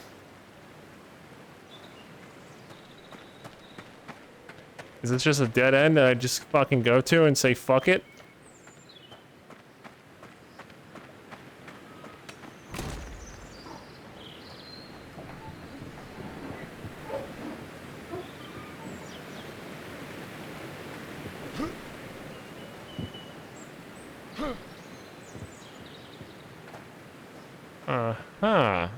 Is this just a dead end that I just fucking go to and say fuck it? Uh-huh.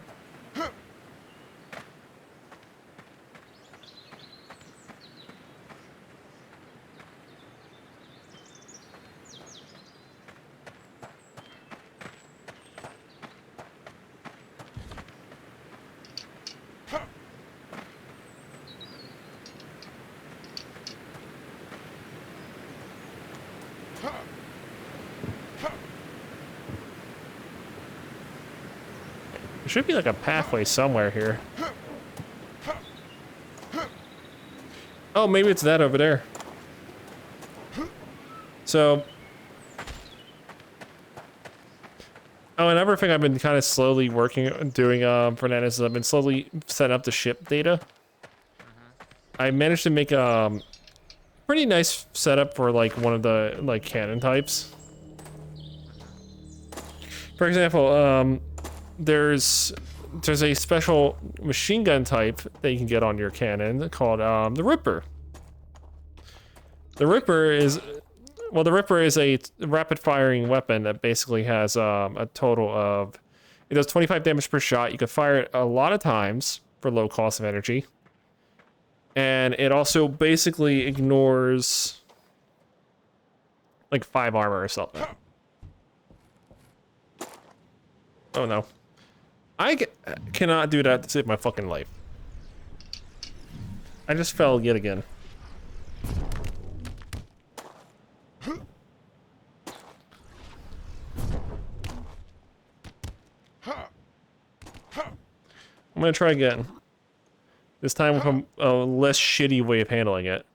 There should be like a pathway somewhere here. Oh, maybe it's that over there. So... Oh, another thing I've been kind of slowly doing, Fernandez, is I've been slowly setting up the ship data. I managed to make a pretty nice setup for like one of the like cannon types. For example, there's a special machine gun type that you can get on your cannon called the Ripper. The Ripper is a rapid firing weapon that basically has a total of, it does 25 damage per shot. You can fire it a lot of times for low cost of energy. And it also basically ignores like 5 armor or something. Oh no. I cannot do that to save my fucking life. I just fell yet again. I'm gonna try again. This time with a less shitty way of handling it.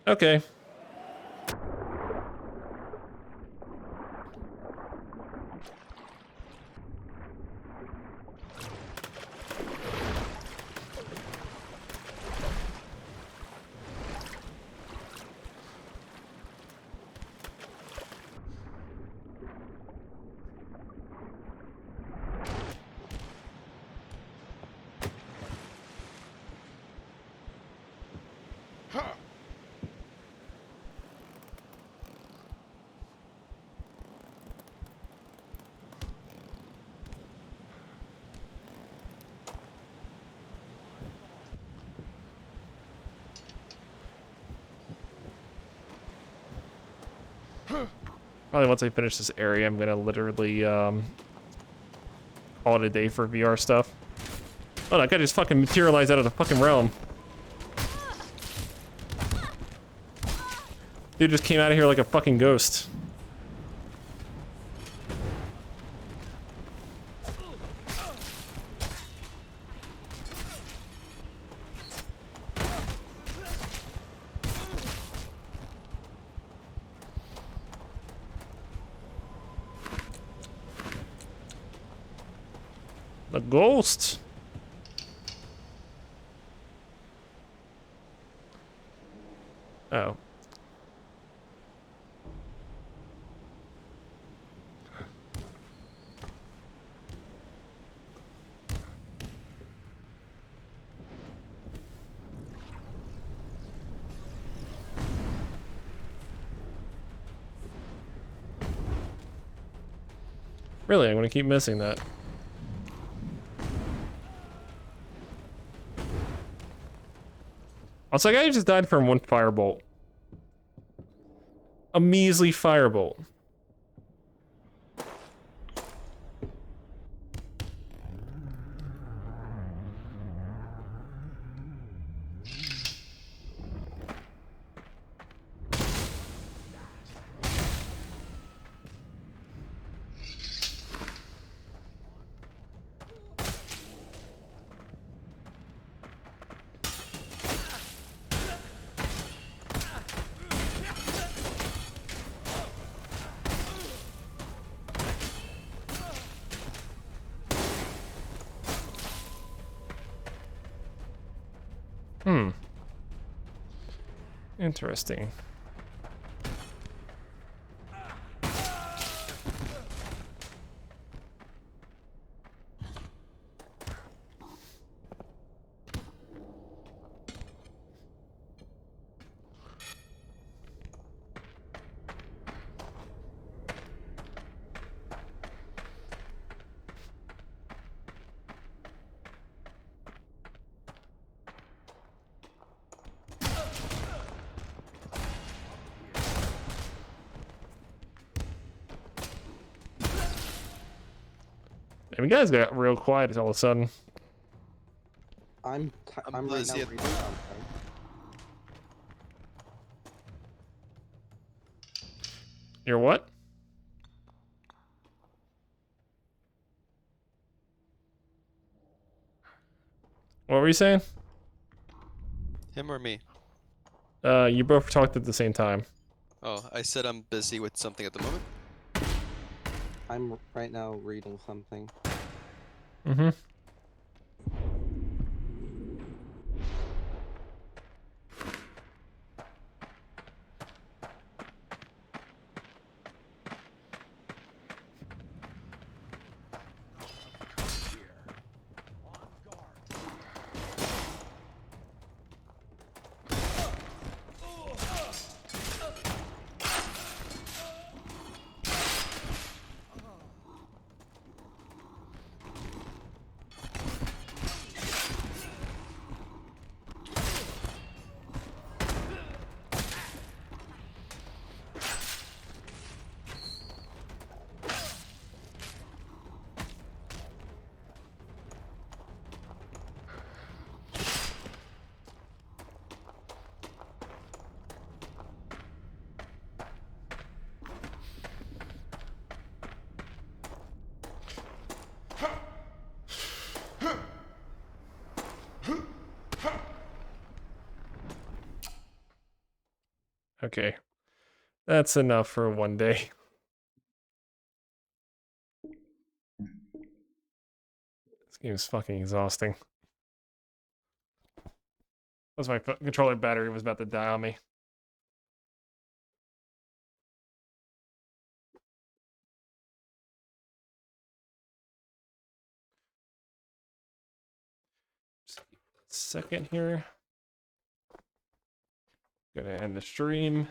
Okay. Probably once I finish this area, I'm gonna literally call it a day for VR stuff. Oh, that guy just fucking materialized out of the fucking realm. Dude just came out of here like a fucking ghost. The ghost. Oh. Really, I'm gonna keep missing that. Also, that guy just died from one firebolt. A measly firebolt. Interesting. And you guys got real quiet all of a sudden.
I'm right now
busy
reading something.
You're what? What were you saying?
Him or me?
You both talked at the same time.
Oh, I said I'm busy with something at the moment.
I'm right now reading something.
Mm-hmm. Okay. That's enough for one day. This game is fucking exhausting. Plus my controller battery was about to die on me. Just give it a second here. Gonna end the stream.